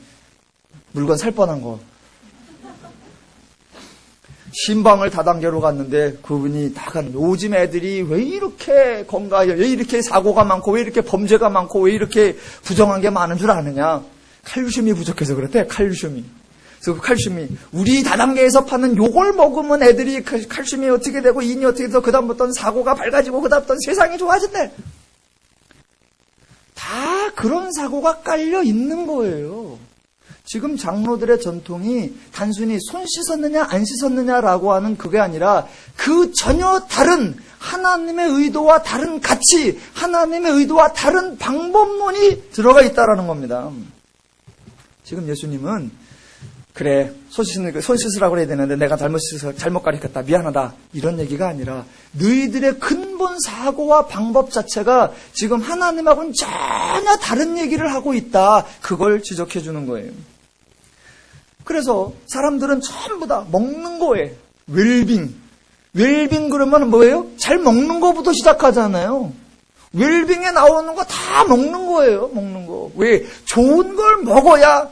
물건 살 뻔한 거. 신방을 다단계로 갔는데 그분이 나간 요즘 애들이 왜 이렇게 건강해, 왜 이렇게 사고가 많고, 왜 이렇게 범죄가 많고, 왜 이렇게 부정한 게 많은 줄 아느냐. 칼슘이 부족해서 그렇대, 칼슘이. 그래서 칼슘이 우리 다단계에서 파는 요걸 먹으면 애들이 칼슘이 어떻게 되고 인이 어떻게 돼서 그다음부터는 사고가 밝아지고 그다음부터는 세상이 좋아진대. 다 그런 사고가 깔려 있는 거예요. 지금 장로들의 전통이 단순히 손 씻었느냐 안 씻었느냐라고 하는 그게 아니라 그 전혀 다른 하나님의 의도와 다른 가치, 하나님의 의도와 다른 방법론이 들어가 있다라는 겁니다. 지금 예수님은 그래, 손 씻으라고 그래야 되는데 내가 잘못 가르쳤다. 미안하다. 이런 얘기가 아니라 너희들의 근본 사고와 방법 자체가 지금 하나님하고는 전혀 다른 얘기를 하고 있다. 그걸 지적해 주는 거예요. 그래서 사람들은 전부 다 먹는 거에 웰빙 그러면 뭐예요? 잘 먹는 거부터 시작하잖아요. 웰빙에 나오는 거 다 먹는 거예요. 먹는 거. 왜? 좋은 걸 먹어야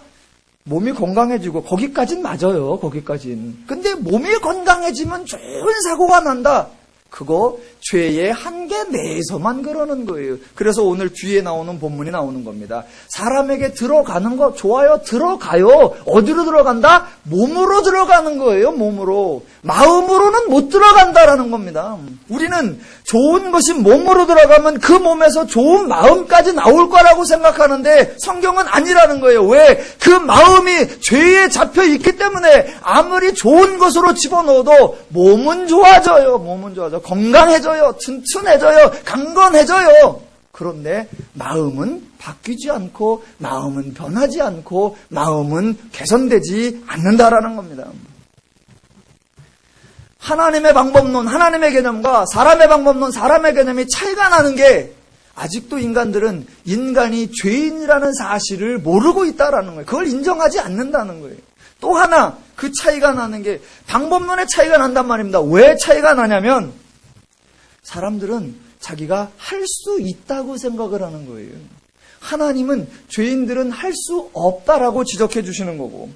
몸이 건강해지고 거기까진 맞아요. 거기까진. 근데 몸이 건강해지면 좋은 사고가 난다. 그거 죄의 한계 내에서만 그러는 거예요. 그래서 오늘 뒤에 나오는 본문이 나오는 겁니다. 사람에게 들어가는 거 좋아요. 들어가요. 어디로 들어간다? 몸으로 들어가는 거예요. 몸으로. 마음으로는 못 들어간다라는 겁니다. 우리는 좋은 것이 몸으로 들어가면 그 몸에서 좋은 마음까지 나올 거라고 생각하는데 성경은 아니라는 거예요. 왜? 그 마음이 죄에 잡혀 있기 때문에 아무리 좋은 것으로 집어넣어도 몸은 좋아져요. 몸은 좋아져. 건강해져요. 튼튼해져요. 강건해져요. 그런데 마음은 바뀌지 않고 마음은 변하지 않고 마음은 개선되지 않는다라는 겁니다. 하나님의 방법론, 하나님의 개념과 사람의 방법론, 사람의 개념이 차이가 나는 게 아직도 인간들은 인간이 죄인이라는 사실을 모르고 있다라는 거예요. 그걸 인정하지 않는다는 거예요. 또 하나 그 차이가 나는 게 방법론의 차이가 난단 말입니다. 왜 차이가 나냐면 사람들은 자기가 할 수 있다고 생각을 하는 거예요. 하나님은 죄인들은 할 수 없다라고 지적해 주시는 거고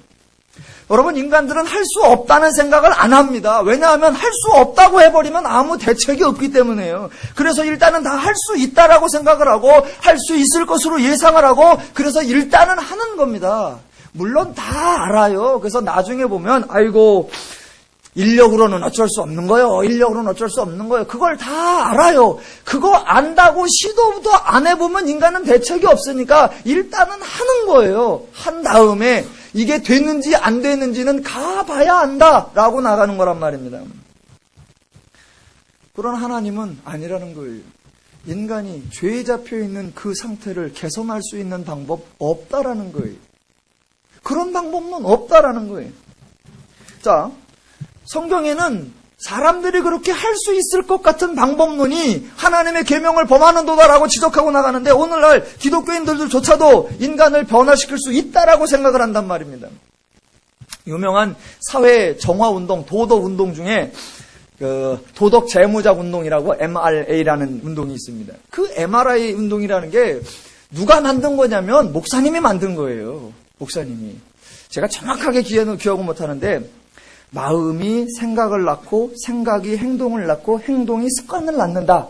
여러분 인간들은 할 수 없다는 생각을 안 합니다. 왜냐하면 할 수 없다고 해버리면 아무 대책이 없기 때문에요. 그래서 일단은 다 할 수 있다라고 생각을 하고 할 수 있을 것으로 예상을 하고 그래서 일단은 하는 겁니다. 물론 다 알아요. 그래서 나중에 보면 아이고 인력으로는 어쩔 수 없는 거예요. 인력으로는 어쩔 수 없는 거예요. 그걸 다 알아요. 그거 안다고 시도도 안 해보면 인간은 대책이 없으니까 일단은 하는 거예요. 한 다음에 이게 되는지 안 되는지는 가봐야 안다라고 나가는 거란 말입니다. 그런 하나님은 아니라는 거예요. 인간이 죄에 잡혀있는 그 상태를 개선할 수 있는 방법 없다라는 거예요. 그런 방법은 없다라는 거예요. 자, 성경에는 사람들이 그렇게 할 수 있을 것 같은 방법론이 하나님의 계명을 범하는도다라고 지적하고 나가는데 오늘날 기독교인들조차도 인간을 변화시킬 수 있다라고 생각을 한단 말입니다. 유명한 사회 정화운동, 도덕운동 중에 도덕 재무작 운동이라고 MRA라는 운동이 있습니다. 그 MRA 운동이라는 게 누가 만든 거냐면 목사님이 만든 거예요. 목사님이. 제가 정확하게 기억은 못하는데 마음이 생각을 낳고 생각이 행동을 낳고 행동이 습관을 낳는다.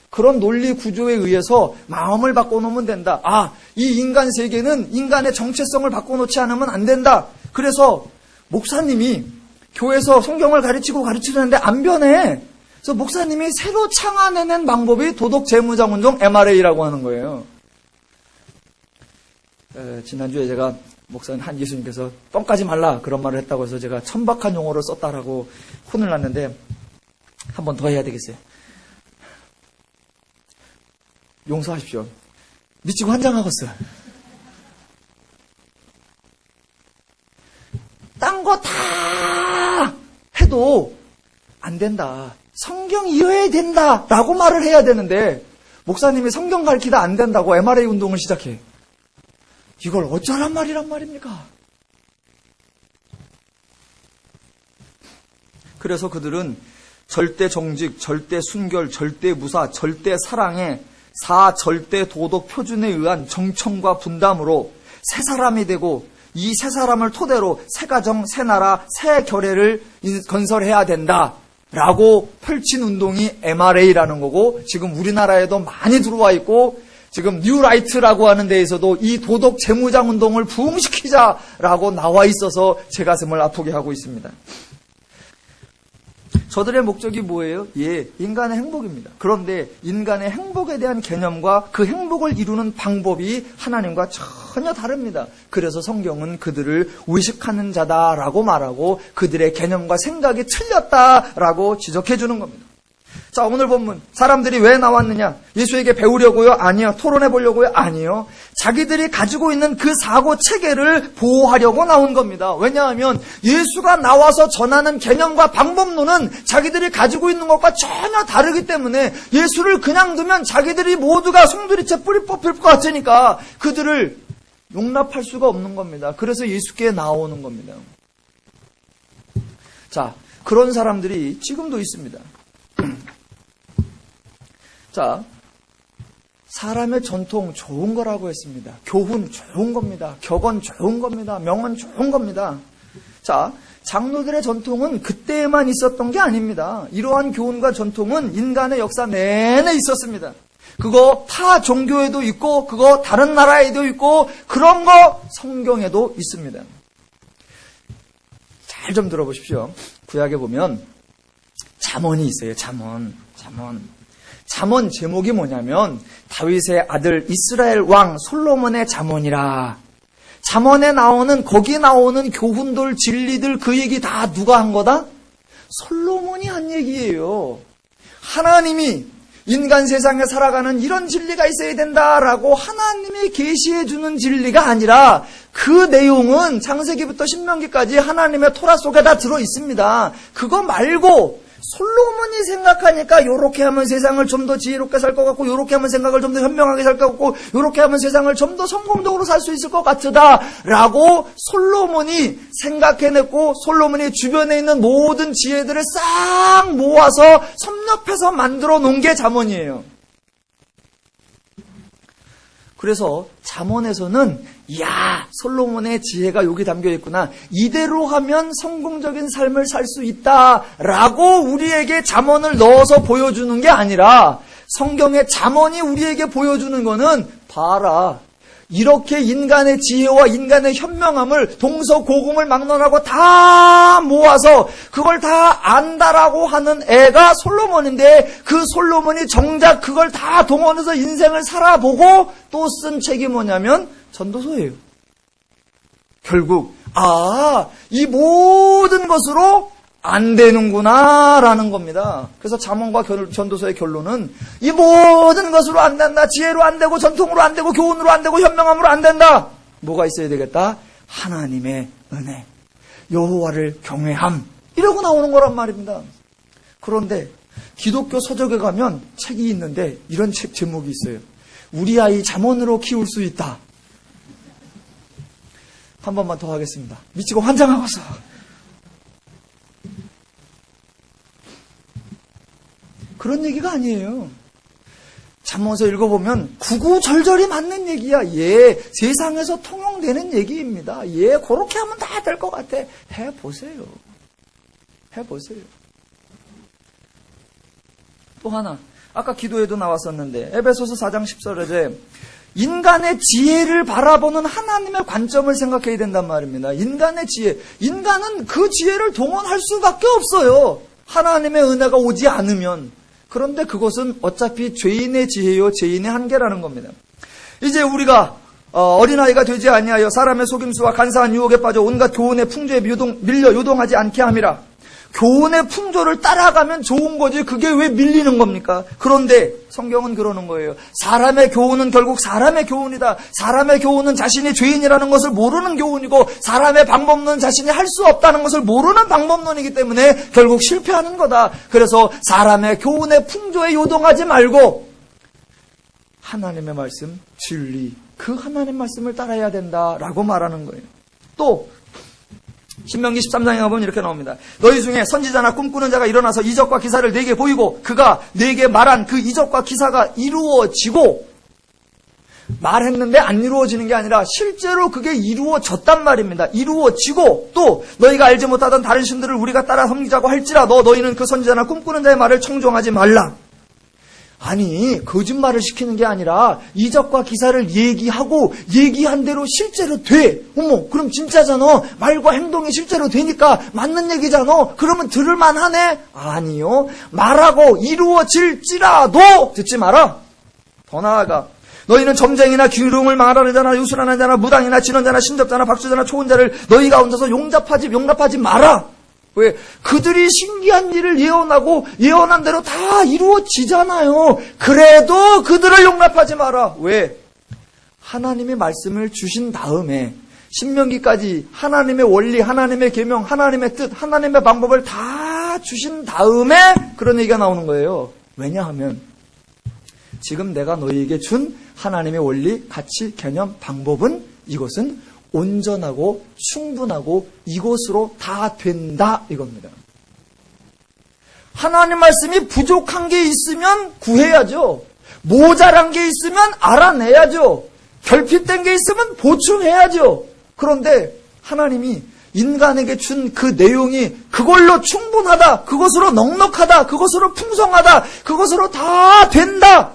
그런 논리 구조에 의해서 마음을 바꿔놓으면 된다. 이 인간 세계는 인간의 정체성을 바꿔놓지 않으면 안 된다. 그래서 목사님이 교회에서 성경을 가르치는데 안 변해. 그래서 목사님이 새로 창안해낸 방법이 도덕 재무작 운동 MRA라고 하는 거예요. 지난주에 제가 목사님 한 예수님께서 뻥까지 말라 그런 말을 했다고 해서 제가 천박한 용어를 썼다라고 혼을 났는데 한 번 더 해야 되겠어요. 용서하십시오. 미치고 환장하겠어요. 딴 거 다 해도 안 된다. 성경 이해해야 된다 라고 말을 해야 되는데 목사님이 성경 가르치다 안 된다고 MRA 운동을 시작해. 이걸 어쩌란 말이란 말입니까? 그래서 그들은 절대 정직, 절대 순결, 절대 무사, 절대 사랑의 4절대 도덕 표준에 의한 정청과 분담으로 새 사람이 되고 이 새 사람을 토대로 새 가정, 새 나라, 새 결례를 건설해야 된다 라고 펼친 운동이 MRA라는 거고 지금 우리나라에도 많이 들어와 있고 지금 뉴라이트라고 하는 데에서도 이 도덕 재무장 운동을 부흥시키자라고 나와 있어서 제 가슴을 아프게 하고 있습니다. 저들의 목적이 뭐예요? 인간의 행복입니다. 그런데 인간의 행복에 대한 개념과 그 행복을 이루는 방법이 하나님과 전혀 다릅니다. 그래서 성경은 그들을 의식하는 자다라고 말하고 그들의 개념과 생각이 틀렸다라고 지적해 주는 겁니다. 자, 오늘 본문 사람들이 왜 나왔느냐? 예수에게 배우려고요? 아니요. 토론해 보려고요? 아니요. 자기들이 가지고 있는 그 사고 체계를 보호하려고 나온 겁니다. 왜냐하면 예수가 나와서 전하는 개념과 방법론은 자기들이 가지고 있는 것과 전혀 다르기 때문에 예수를 그냥 두면 자기들이 모두가 송두리째 뿌리 뽑힐 것 같으니까 그들을 용납할 수가 없는 겁니다. 그래서 예수께 나오는 겁니다. 자, 그런 사람들이 지금도 있습니다. 자, 사람의 전통 좋은 거라고 했습니다. 교훈 좋은 겁니다. 격언 좋은 겁니다. 명언 좋은 겁니다. 자, 장로들의 전통은 그때에만 있었던 게 아닙니다. 이러한 교훈과 전통은 인간의 역사 내내 있었습니다. 그거 타 종교에도 있고 그거 다른 나라에도 있고 그런 거 성경에도 있습니다. 잘 좀 들어보십시오. 구약에 보면 잠언이 있어요. 잠언 제목이 뭐냐면 다윗의 아들 이스라엘 왕 솔로몬의 잠언이라. 잠언에 나오는 거기 나오는 교훈들 진리들 그 얘기 다 누가 한 거다? 솔로몬이 한 얘기예요. 하나님이 인간 세상에 살아가는 이런 진리가 있어야 된다라고 하나님이 계시해 주는 진리가 아니라 그 내용은 창세기부터 신명기까지 하나님의 토라 속에 다 들어 있습니다. 그거 말고 솔로몬이 생각하니까 요렇게 하면 세상을 좀 더 지혜롭게 살 것 같고 요렇게 하면 생각을 좀 더 현명하게 살 것 같고 요렇게 하면 세상을 좀 더 성공적으로 살 수 있을 것 같으다 라고 솔로몬이 생각해냈고 솔로몬이 주변에 있는 모든 지혜들을 싹 모아서 섭렵해서 만들어 놓은 게 잠언이에요. 그래서 잠언에서는 이야 솔로몬의 지혜가 여기 담겨 있구나. 이대로 하면 성공적인 삶을 살 수 있다라고 우리에게 잠언을 넣어서 보여주는 게 아니라 성경의 잠언이 우리에게 보여주는 거는 봐라. 이렇게 인간의 지혜와 인간의 현명함을 동서고금을 막론하고 다 모아서 그걸 다 안다라고 하는 애가 솔로몬인데 그 솔로몬이 정작 그걸 다 동원해서 인생을 살아보고 또 쓴 책이 뭐냐면 전도서예요. 결국 이 모든 것으로 안 되는구나 라는 겁니다. 그래서 잠언과 전도서의 결론은 이 모든 것으로 안 된다. 지혜로 안 되고 전통으로 안 되고 교훈으로 안 되고 현명함으로 안 된다. 뭐가 있어야 되겠다? 하나님의 은혜, 여호와를 경외함 이러고 나오는 거란 말입니다. 그런데 기독교 서적에 가면 책이 있는데 이런 책 제목이 있어요. 우리 아이 잠언으로 키울 수 있다. 한 번만 더 하겠습니다. 미치고 환장하고서 그런 얘기가 아니에요. 잠언서 읽어보면 구구절절히 맞는 얘기야. 세상에서 통용되는 얘기입니다. 그렇게 하면 다 될 것 같아. 해보세요. 또 하나, 아까 기도에도 나왔었는데 에베소서 4장 10절에 인간의 지혜를 바라보는 하나님의 관점을 생각해야 된단 말입니다. 인간의 지혜. 인간은 그 지혜를 동원할 수밖에 없어요. 하나님의 은혜가 오지 않으면. 그런데 그것은 어차피 죄인의 지혜요, 죄인의 한계라는 겁니다. 이제 우리가 어린아이가 되지 아니하여 사람의 속임수와 간사한 유혹에 빠져 온갖 교훈의 풍조에 밀려 요동하지 않게 함이라. 교훈의 풍조를 따라가면 좋은 거지 그게 왜 밀리는 겁니까? 그런데 성경은 그러는 거예요. 사람의 교훈은 결국 사람의 교훈이다. 사람의 교훈은 자신이 죄인이라는 것을 모르는 교훈이고 사람의 방법론은 자신이 할 수 없다는 것을 모르는 방법론이기 때문에 결국 실패하는 거다. 그래서 사람의 교훈의 풍조에 요동하지 말고 하나님의 말씀, 진리, 그 하나님 말씀을 따라야 된다라고 말하는 거예요. 또 신명기 13장에 가보면 이렇게 나옵니다. 너희 중에 선지자나 꿈꾸는 자가 일어나서 이적과 기사를 네게 보이고 그가 네게 말한 그 이적과 기사가 이루어지고, 말했는데 안 이루어지는 게 아니라 실제로 그게 이루어졌단 말입니다. 이루어지고, 또 너희가 알지 못하던 다른 신들을 우리가 따라 섬기자고 할지라도 너희는 그 선지자나 꿈꾸는 자의 말을 청종하지 말라. 아니, 거짓말을 시키는 게 아니라 이적과 기사를 얘기하고 얘기한 대로 실제로 돼. 어머, 그럼 진짜잖아. 말과 행동이 실제로 되니까 맞는 얘기잖아. 그러면 들을만 하네? 아니요. 말하고 이루어질지라도 듣지 마라. 더 나아가 너희는 점쟁이나 기름을 망하는 자나 유술하는 자나 무당이나 진언자나 신접자나 박수자나 초혼자를 너희 가운데서 용납하지 마라. 왜? 그들이 신기한 일을 예언하고 예언한 대로 다 이루어지잖아요. 그래도 그들을 용납하지 마라. 왜? 하나님의 말씀을 주신 다음에 신명기까지 하나님의 원리, 하나님의 계명, 하나님의 뜻, 하나님의 방법을 다 주신 다음에 그런 얘기가 나오는 거예요. 왜냐하면 지금 내가 너희에게 준 하나님의 원리, 가치, 개념, 방법은 이것은 온전하고 충분하고 이것으로 다 된다 이겁니다. 하나님 말씀이 부족한 게 있으면 구해야죠. 모자란 게 있으면 알아내야죠. 결핍된 게 있으면 보충해야죠. 그런데 하나님이 인간에게 준 그 내용이 그걸로 충분하다, 그것으로 넉넉하다, 그것으로 풍성하다, 그것으로 다 된다,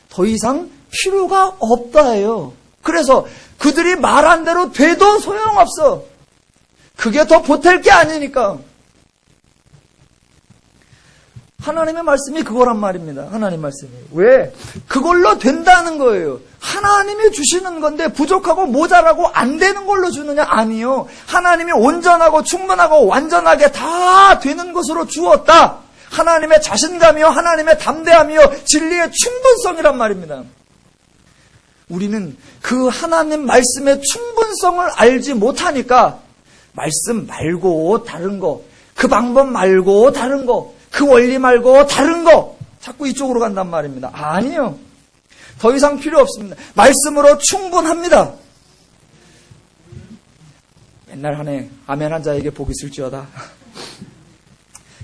더 이상 필요가 없다예요. 그래서 그들이 말한 대로 돼도 소용없어. 그게 더 보탤 게 아니니까. 하나님의 말씀이 그거란 말입니다. 하나님 말씀이. 왜? 그걸로 된다는 거예요. 하나님이 주시는 건데 부족하고 모자라고 안 되는 걸로 주느냐? 아니요. 하나님이 온전하고 충분하고 완전하게 다 되는 것으로 주었다. 하나님의 자신감이요, 하나님의 담대함이요, 진리의 충분성이란 말입니다. 우리는 그 하나님 말씀의 충분성을 알지 못하니까 말씀 말고 다른 거, 그 방법 말고 다른 거, 그 원리 말고 다른 거 자꾸 이쪽으로 간단 말입니다. 아니요. 더 이상 필요 없습니다. 말씀으로 충분합니다. 맨날 하네. 아멘 한 자에게 복이 있을지어다.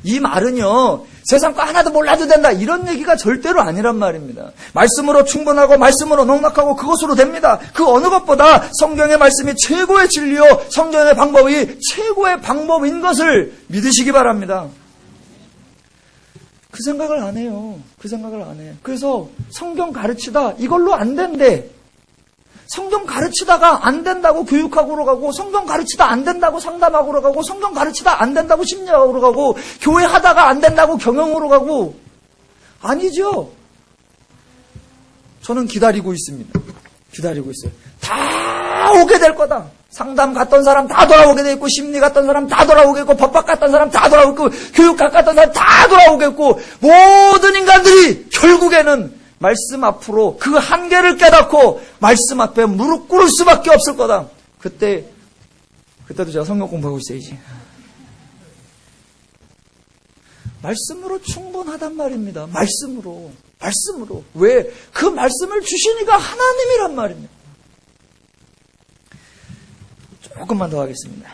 이 말은요, 세상 거 하나도 몰라도 된다, 이런 얘기가 절대로 아니란 말입니다. 말씀으로 충분하고 말씀으로 넉넉하고 그것으로 됩니다. 그 어느 것보다 성경의 말씀이 최고의 진리요, 성경의 방법이 최고의 방법인 것을 믿으시기 바랍니다. 그 생각을 안 해요. 그 생각을 안 해. 그래서 성경 가르치다 이걸로 안 된대. 성경 가르치다가 안 된다고 교육학으로 가고, 성경 가르치다 안 된다고 상담학으로 가고, 성경 가르치다 안 된다고 심리학으로 가고, 교회 하다가 안 된다고 경영으로 가고. 아니죠. 저는 기다리고 있습니다. 기다리고 있어요. 다 오게 될 거다. 상담 갔던 사람 다 돌아오게 돼 있고, 심리 갔던 사람 다 돌아오겠고, 법학 갔던 사람 다 돌아오겠고, 교육학 갔던 사람 다 돌아오겠고, 모든 인간들이 결국에는 말씀 앞으로 그 한계를 깨닫고 말씀 앞에 무릎 꿇을 수밖에 없을 거다. 그때도 제가 성경 공부하고 있어야지. 말씀으로 충분하단 말입니다. 말씀으로. 왜? 그 말씀을 주시니까 하나님이란 말입니다. 조금만 더 하겠습니다.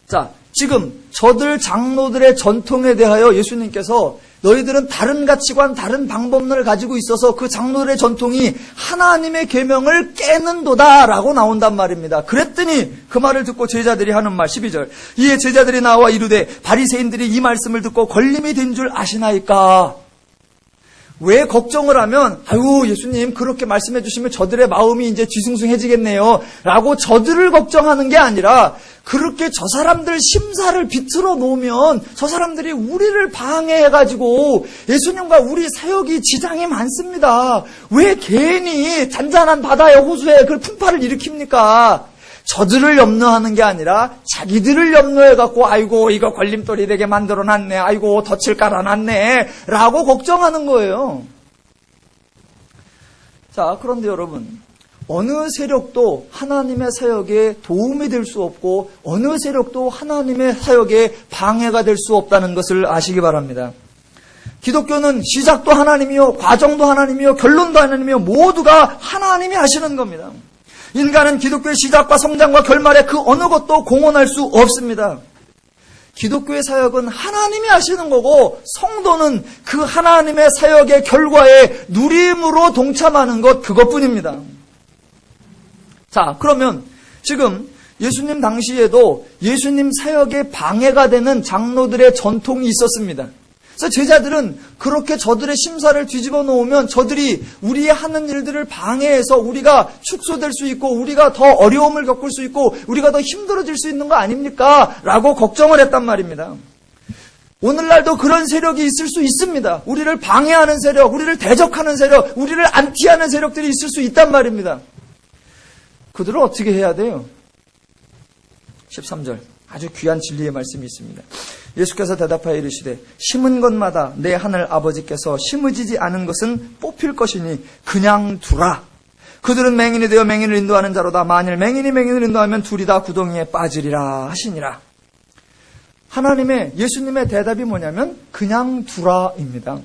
자, 지금 저들 장로들의 전통에 대하여 예수님께서 너희들은 다른 가치관, 다른 방법론을 가지고 있어서 그 장로들의 전통이 하나님의 계명을 깨는도다라고 나온단 말입니다. 그랬더니 그 말을 듣고 제자들이 하는 말 12절. 이에 제자들이 나와 이르되 바리새인들이 이 말씀을 듣고 걸림이 된 줄 아시나이까? 왜 걱정을 하면 아유 예수님 그렇게 말씀해 주시면 저들의 마음이 이제 뒤숭숭해지겠네요 라고 저들을 걱정하는 게 아니라 그렇게 저 사람들 심사를 비틀어 놓으면 저 사람들이 우리를 방해해가지고 예수님과 우리 사역이 지장이 많습니다. 왜 괜히 잔잔한 바다의 호수에 그 풍파를 일으킵니까? 저들을 염려하는 게 아니라 자기들을 염려해갖고 아이고 이거 걸림돌이 되게 만들어놨네, 아이고 덫을 깔아놨네 라고 걱정하는 거예요. 자, 그런데 여러분, 어느 세력도 하나님의 사역에 도움이 될 수 없고 어느 세력도 하나님의 사역에 방해가 될 수 없다는 것을 아시기 바랍니다. 기독교는 시작도 하나님이요, 과정도 하나님이요, 결론도 하나님이요, 모두가 하나님이 하시는 겁니다. 인간은 기독교의 시작과 성장과 결말에 그 어느 것도 공헌할 수 없습니다. 기독교의 사역은 하나님이 하시는 거고 성도는 그 하나님의 사역의 결과에 누림으로 동참하는 것 그것뿐입니다. 자, 그러면 지금 예수님 당시에도 예수님 사역에 방해가 되는 장로들의 전통이 있었습니다. 그래서 제자들은 그렇게 저들의 심사를 뒤집어 놓으면 저들이 우리의 하는 일들을 방해해서 우리가 축소될 수 있고 우리가 더 어려움을 겪을 수 있고 우리가 더 힘들어질 수 있는 거 아닙니까? 라고 걱정을 했단 말입니다. 오늘날도 그런 세력이 있을 수 있습니다. 우리를 방해하는 세력, 우리를 대적하는 세력, 우리를 안티하는 세력들이 있을 수 있단 말입니다. 그들을 어떻게 해야 돼요? 13절 아주 귀한 진리의 말씀이 있습니다. 예수께서 대답하여 이르시되 심은 것마다 내 하늘 아버지께서 심어지지 않은 것은 뽑힐 것이니 그냥 두라. 그들은 맹인이 되어 맹인을 인도하는 자로다. 만일 맹인이 맹인을 인도하면 둘이 다 구덩이에 빠지리라 하시니라. 하나님의 예수님의 대답이 뭐냐면 그냥 두라입니다.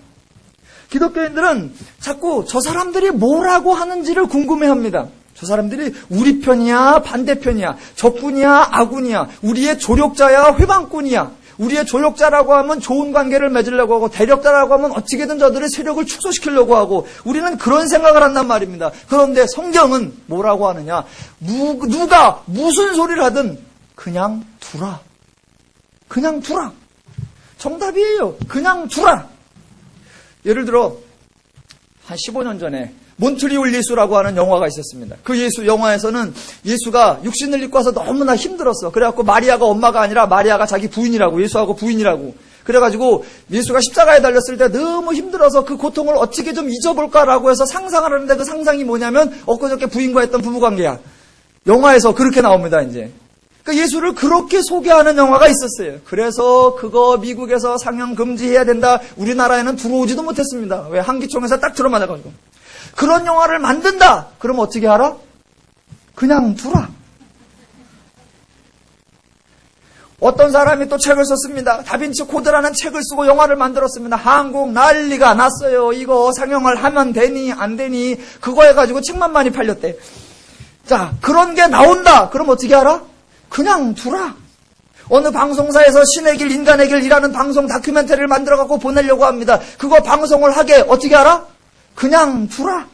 기독교인들은 자꾸 저 사람들이 뭐라고 하는지를 궁금해합니다. 저 사람들이 우리 편이야 반대편이야 적군이야 아군이야 우리의 조력자야 회방꾼이야. 우리의 조력자라고 하면 좋은 관계를 맺으려고 하고 대력자라고 하면 어떻게든 저들의 세력을 축소시키려고 하고 우리는 그런 생각을 한단 말입니다. 그런데 성경은 뭐라고 하느냐? 누가 무슨 소리를 하든 그냥 두라. 그냥 두라. 정답이에요. 그냥 두라. 예를 들어 한 15년 전에 몬트리올 예수라고 하는 영화가 있었습니다. 그 예수 영화에서는 예수가 육신을 입고 와서 너무나 힘들었어. 그래갖고 마리아가 엄마가 아니라 마리아가 자기 부인이라고, 예수하고 부인이라고. 그래가지고 예수가 십자가에 달렸을 때 너무 힘들어서 그 고통을 어떻게 좀 잊어볼까라고 해서 상상을 하는데 그 상상이 뭐냐면 엊그저께 부인과 했던 부부관계야. 영화에서 그렇게 나옵니다, 이제. 그러니까 예수를 그렇게 소개하는 영화가 있었어요. 그래서 그거 미국에서 상영 금지해야 된다. 우리나라에는 들어오지도 못했습니다. 왜? 한기총에서 딱 들어맞아가지고. 그런 영화를 만든다. 그럼 어떻게 하라? 그냥 두라. 어떤 사람이 또 책을 썼습니다. 다빈치 코드라는 책을 쓰고 영화를 만들었습니다. 한국 난리가 났어요. 이거 상영을 하면 되니 안 되니 그거 해가지고 책만 많이 팔렸대. 자, 그런 게 나온다. 그럼 어떻게 하라? 그냥 두라. 어느 방송사에서 신의 길 인간의 길이라는 방송 다큐멘터리를 만들어갖고 보내려고 합니다. 그거 방송을 하게 어떻게 하라? 그냥 두라.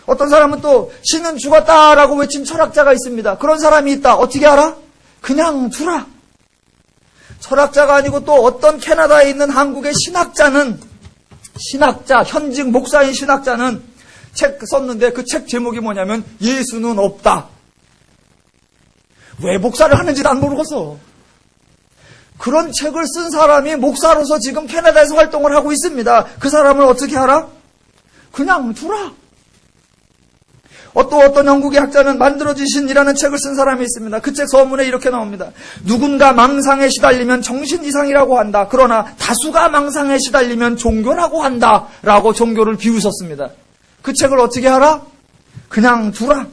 어떤 사람은 또 신은 죽었다라고 외친 철학자가 있습니다. 그런 사람이 있다. 어떻게 알아? 그냥 두라. 철학자가 아니고 또 어떤 캐나다에 있는 한국의 신학자, 현직 목사인 신학자는 책 썼는데 그 책 제목이 뭐냐면 예수는 없다. 왜 목사를 하는지 난 모르겠어. 그런 책을 쓴 사람이 목사로서 지금 캐나다에서 활동을 하고 있습니다. 그 사람을 어떻게 하라? 그냥 두라. 어떤 영국의 학자는 만들어지신이라는 책을 쓴 사람이 있습니다. 그 책 서문에 이렇게 나옵니다. 누군가 망상에 시달리면 정신 이상이라고 한다. 그러나 다수가 망상에 시달리면 종교라고 한다. 라고 종교를 비웃었습니다. 그 책을 어떻게 하라? 그냥 두라.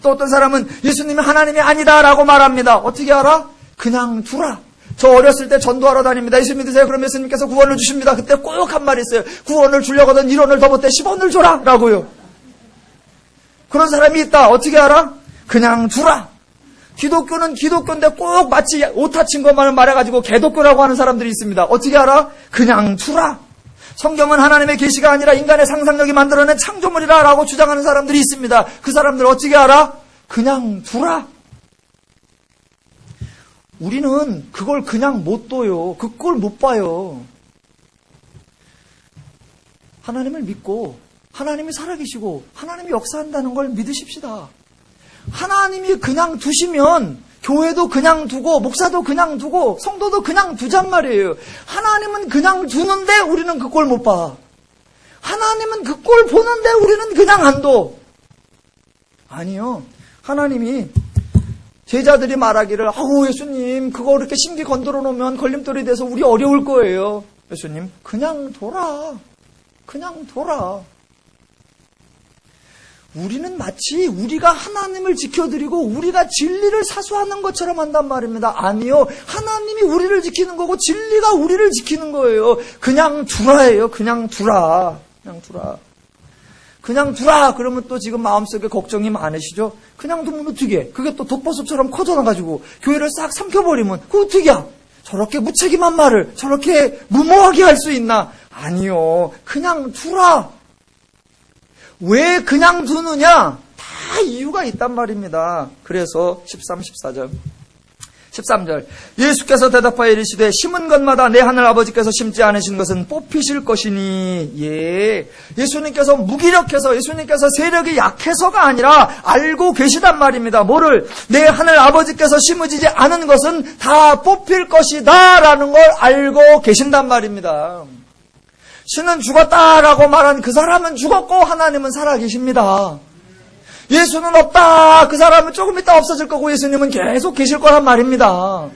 또 어떤 사람은 예수님이 하나님이 아니다 라고 말합니다. 어떻게 하라? 그냥 두라. 저 어렸을 때 전도하러 다닙니다. 예수 믿으세요? 그럼 예수님께서 구원을 주십니다. 그때 꼭 한 말이 있어요. 구원을 주려거든 1원을 더 못해 10원을 줘라 라고요. 그런 사람이 있다. 어떻게 알아? 그냥 두라. 기독교는 기독교인데 꼭 마치 오타 친 것만을 말해가지고 개독교라고 하는 사람들이 있습니다. 어떻게 알아? 그냥 두라. 성경은 하나님의 계시가 아니라 인간의 상상력이 만들어낸 창조물이라 라고 주장하는 사람들이 있습니다. 그 사람들 어떻게 알아? 그냥 두라. 우리는 그걸 그냥 못 둬요. 그걸 못 봐요. 하나님을 믿고 하나님이 살아계시고 하나님이 역사한다는 걸 믿으십시다. 하나님이 그냥 두시면 교회도 그냥 두고 목사도 그냥 두고 성도도 그냥 두잔 말이에요. 하나님은 그냥 두는데 우리는 그 꼴 못 봐. 하나님은 그 꼴 보는데 우리는 그냥 안 둬. 아니요. 하나님이 제자들이 말하기를 예수님 그거 이렇게 신기 건드려 놓으면 걸림돌이 돼서 우리 어려울 거예요. 예수님 그냥 둬라. 그냥 둬라. 우리는 마치 우리가 하나님을 지켜드리고 우리가 진리를 사수하는 것처럼 한단 말입니다. 아니요. 하나님이 우리를 지키는 거고 진리가 우리를 지키는 거예요. 그냥 두라예요. 그냥 두라. 그냥 두라. 그냥 두라. 그러면 또 지금 마음속에 걱정이 많으시죠? 그냥 두면 어떻게? 그게 또 독버섯처럼 커져나가지고 교회를 싹 삼켜버리면 그거 어떻게? 저렇게 무책임한 말을 저렇게 무모하게 할 수 있나? 아니요. 그냥 두라. 왜 그냥 두느냐? 다 이유가 있단 말입니다. 그래서 13절 예수께서 대답하여 이르시되 심은 것마다 내 하늘 아버지께서 심지 않으신 것은 뽑히실 것이니. 예수님께서 무기력해서 예수님께서 세력이 약해서가 아니라 알고 계시단 말입니다. 뭐를? 내 하늘 아버지께서 심으시지 않은 것은 다 뽑힐 것이다 라는 걸 알고 계신단 말입니다. 신은 죽었다라고 말한 그 사람은 죽었고 하나님은 살아계십니다. 예수는 없다. 그 사람은 조금 있다 없어질 거고 예수님은 계속 계실 거란 말입니다.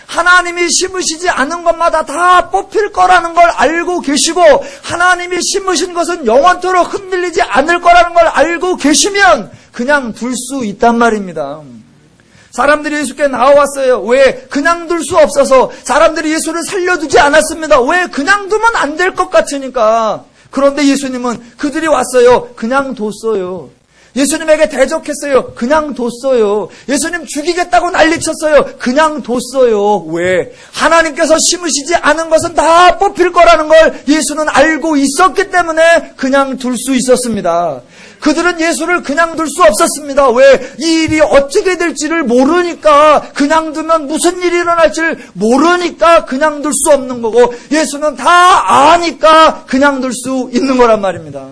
하나님이 심으시지 않은 것마다 다 뽑힐 거라는 걸 알고 계시고 하나님이 심으신 것은 영원토록 흔들리지 않을 거라는 걸 알고 계시면 그냥 둘 수 있단 말입니다. 사람들이 예수께 나와왔어요. 왜? 그냥 둘 수 없어서. 사람들이 예수를 살려두지 않았습니다. 왜? 그냥 두면 안 될 것 같으니까. 그런데 예수님은 그들이 왔어요. 그냥 뒀어요. 예수님에게 대적했어요. 그냥 뒀어요. 예수님 죽이겠다고 난리쳤어요. 그냥 뒀어요. 왜? 하나님께서 심으시지 않은 것은 다 뽑힐 거라는 걸 예수는 알고 있었기 때문에 그냥 둘 수 있었습니다. 그들은 예수를 그냥 둘 수 없었습니다. 왜? 이 일이 어떻게 될지를 모르니까, 그냥 두면 무슨 일이 일어날지를 모르니까 그냥 둘 수 없는 거고, 예수는 다 아니까 그냥 둘 수 있는 거란 말입니다.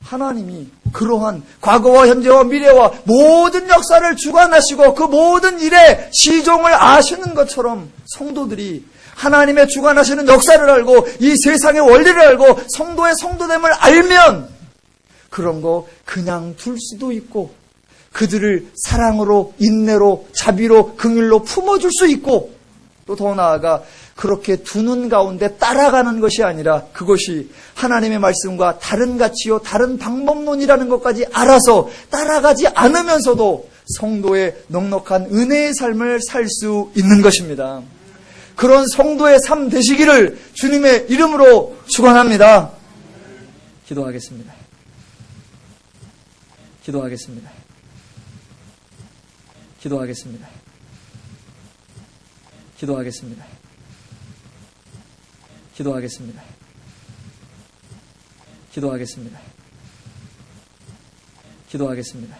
하나님이 그러한 과거와 현재와 미래와 모든 역사를 주관하시고 그 모든 일의 시종을 아시는 것처럼 성도들이 하나님의 주관하시는 역사를 알고 이 세상의 원리를 알고 성도의 성도됨을 알면 그런 거 그냥 둘 수도 있고 그들을 사랑으로 인내로 자비로 긍휼로 품어줄 수 있고 또 더 나아가 그렇게 두는 가운데 따라가는 것이 아니라 그것이 하나님의 말씀과 다른 가치요 다른 방법론이라는 것까지 알아서 따라가지 않으면서도 성도의 넉넉한 은혜의 삶을 살 수 있는 것입니다. 그런 성도의 삶 되시기를 주님의 이름으로 축원합니다. 기도하겠습니다. 기도하겠습니다. 기도하겠습니다. 기도하겠습니다. 기도하겠습니다. 기도하겠습니다. 기도하겠습니다.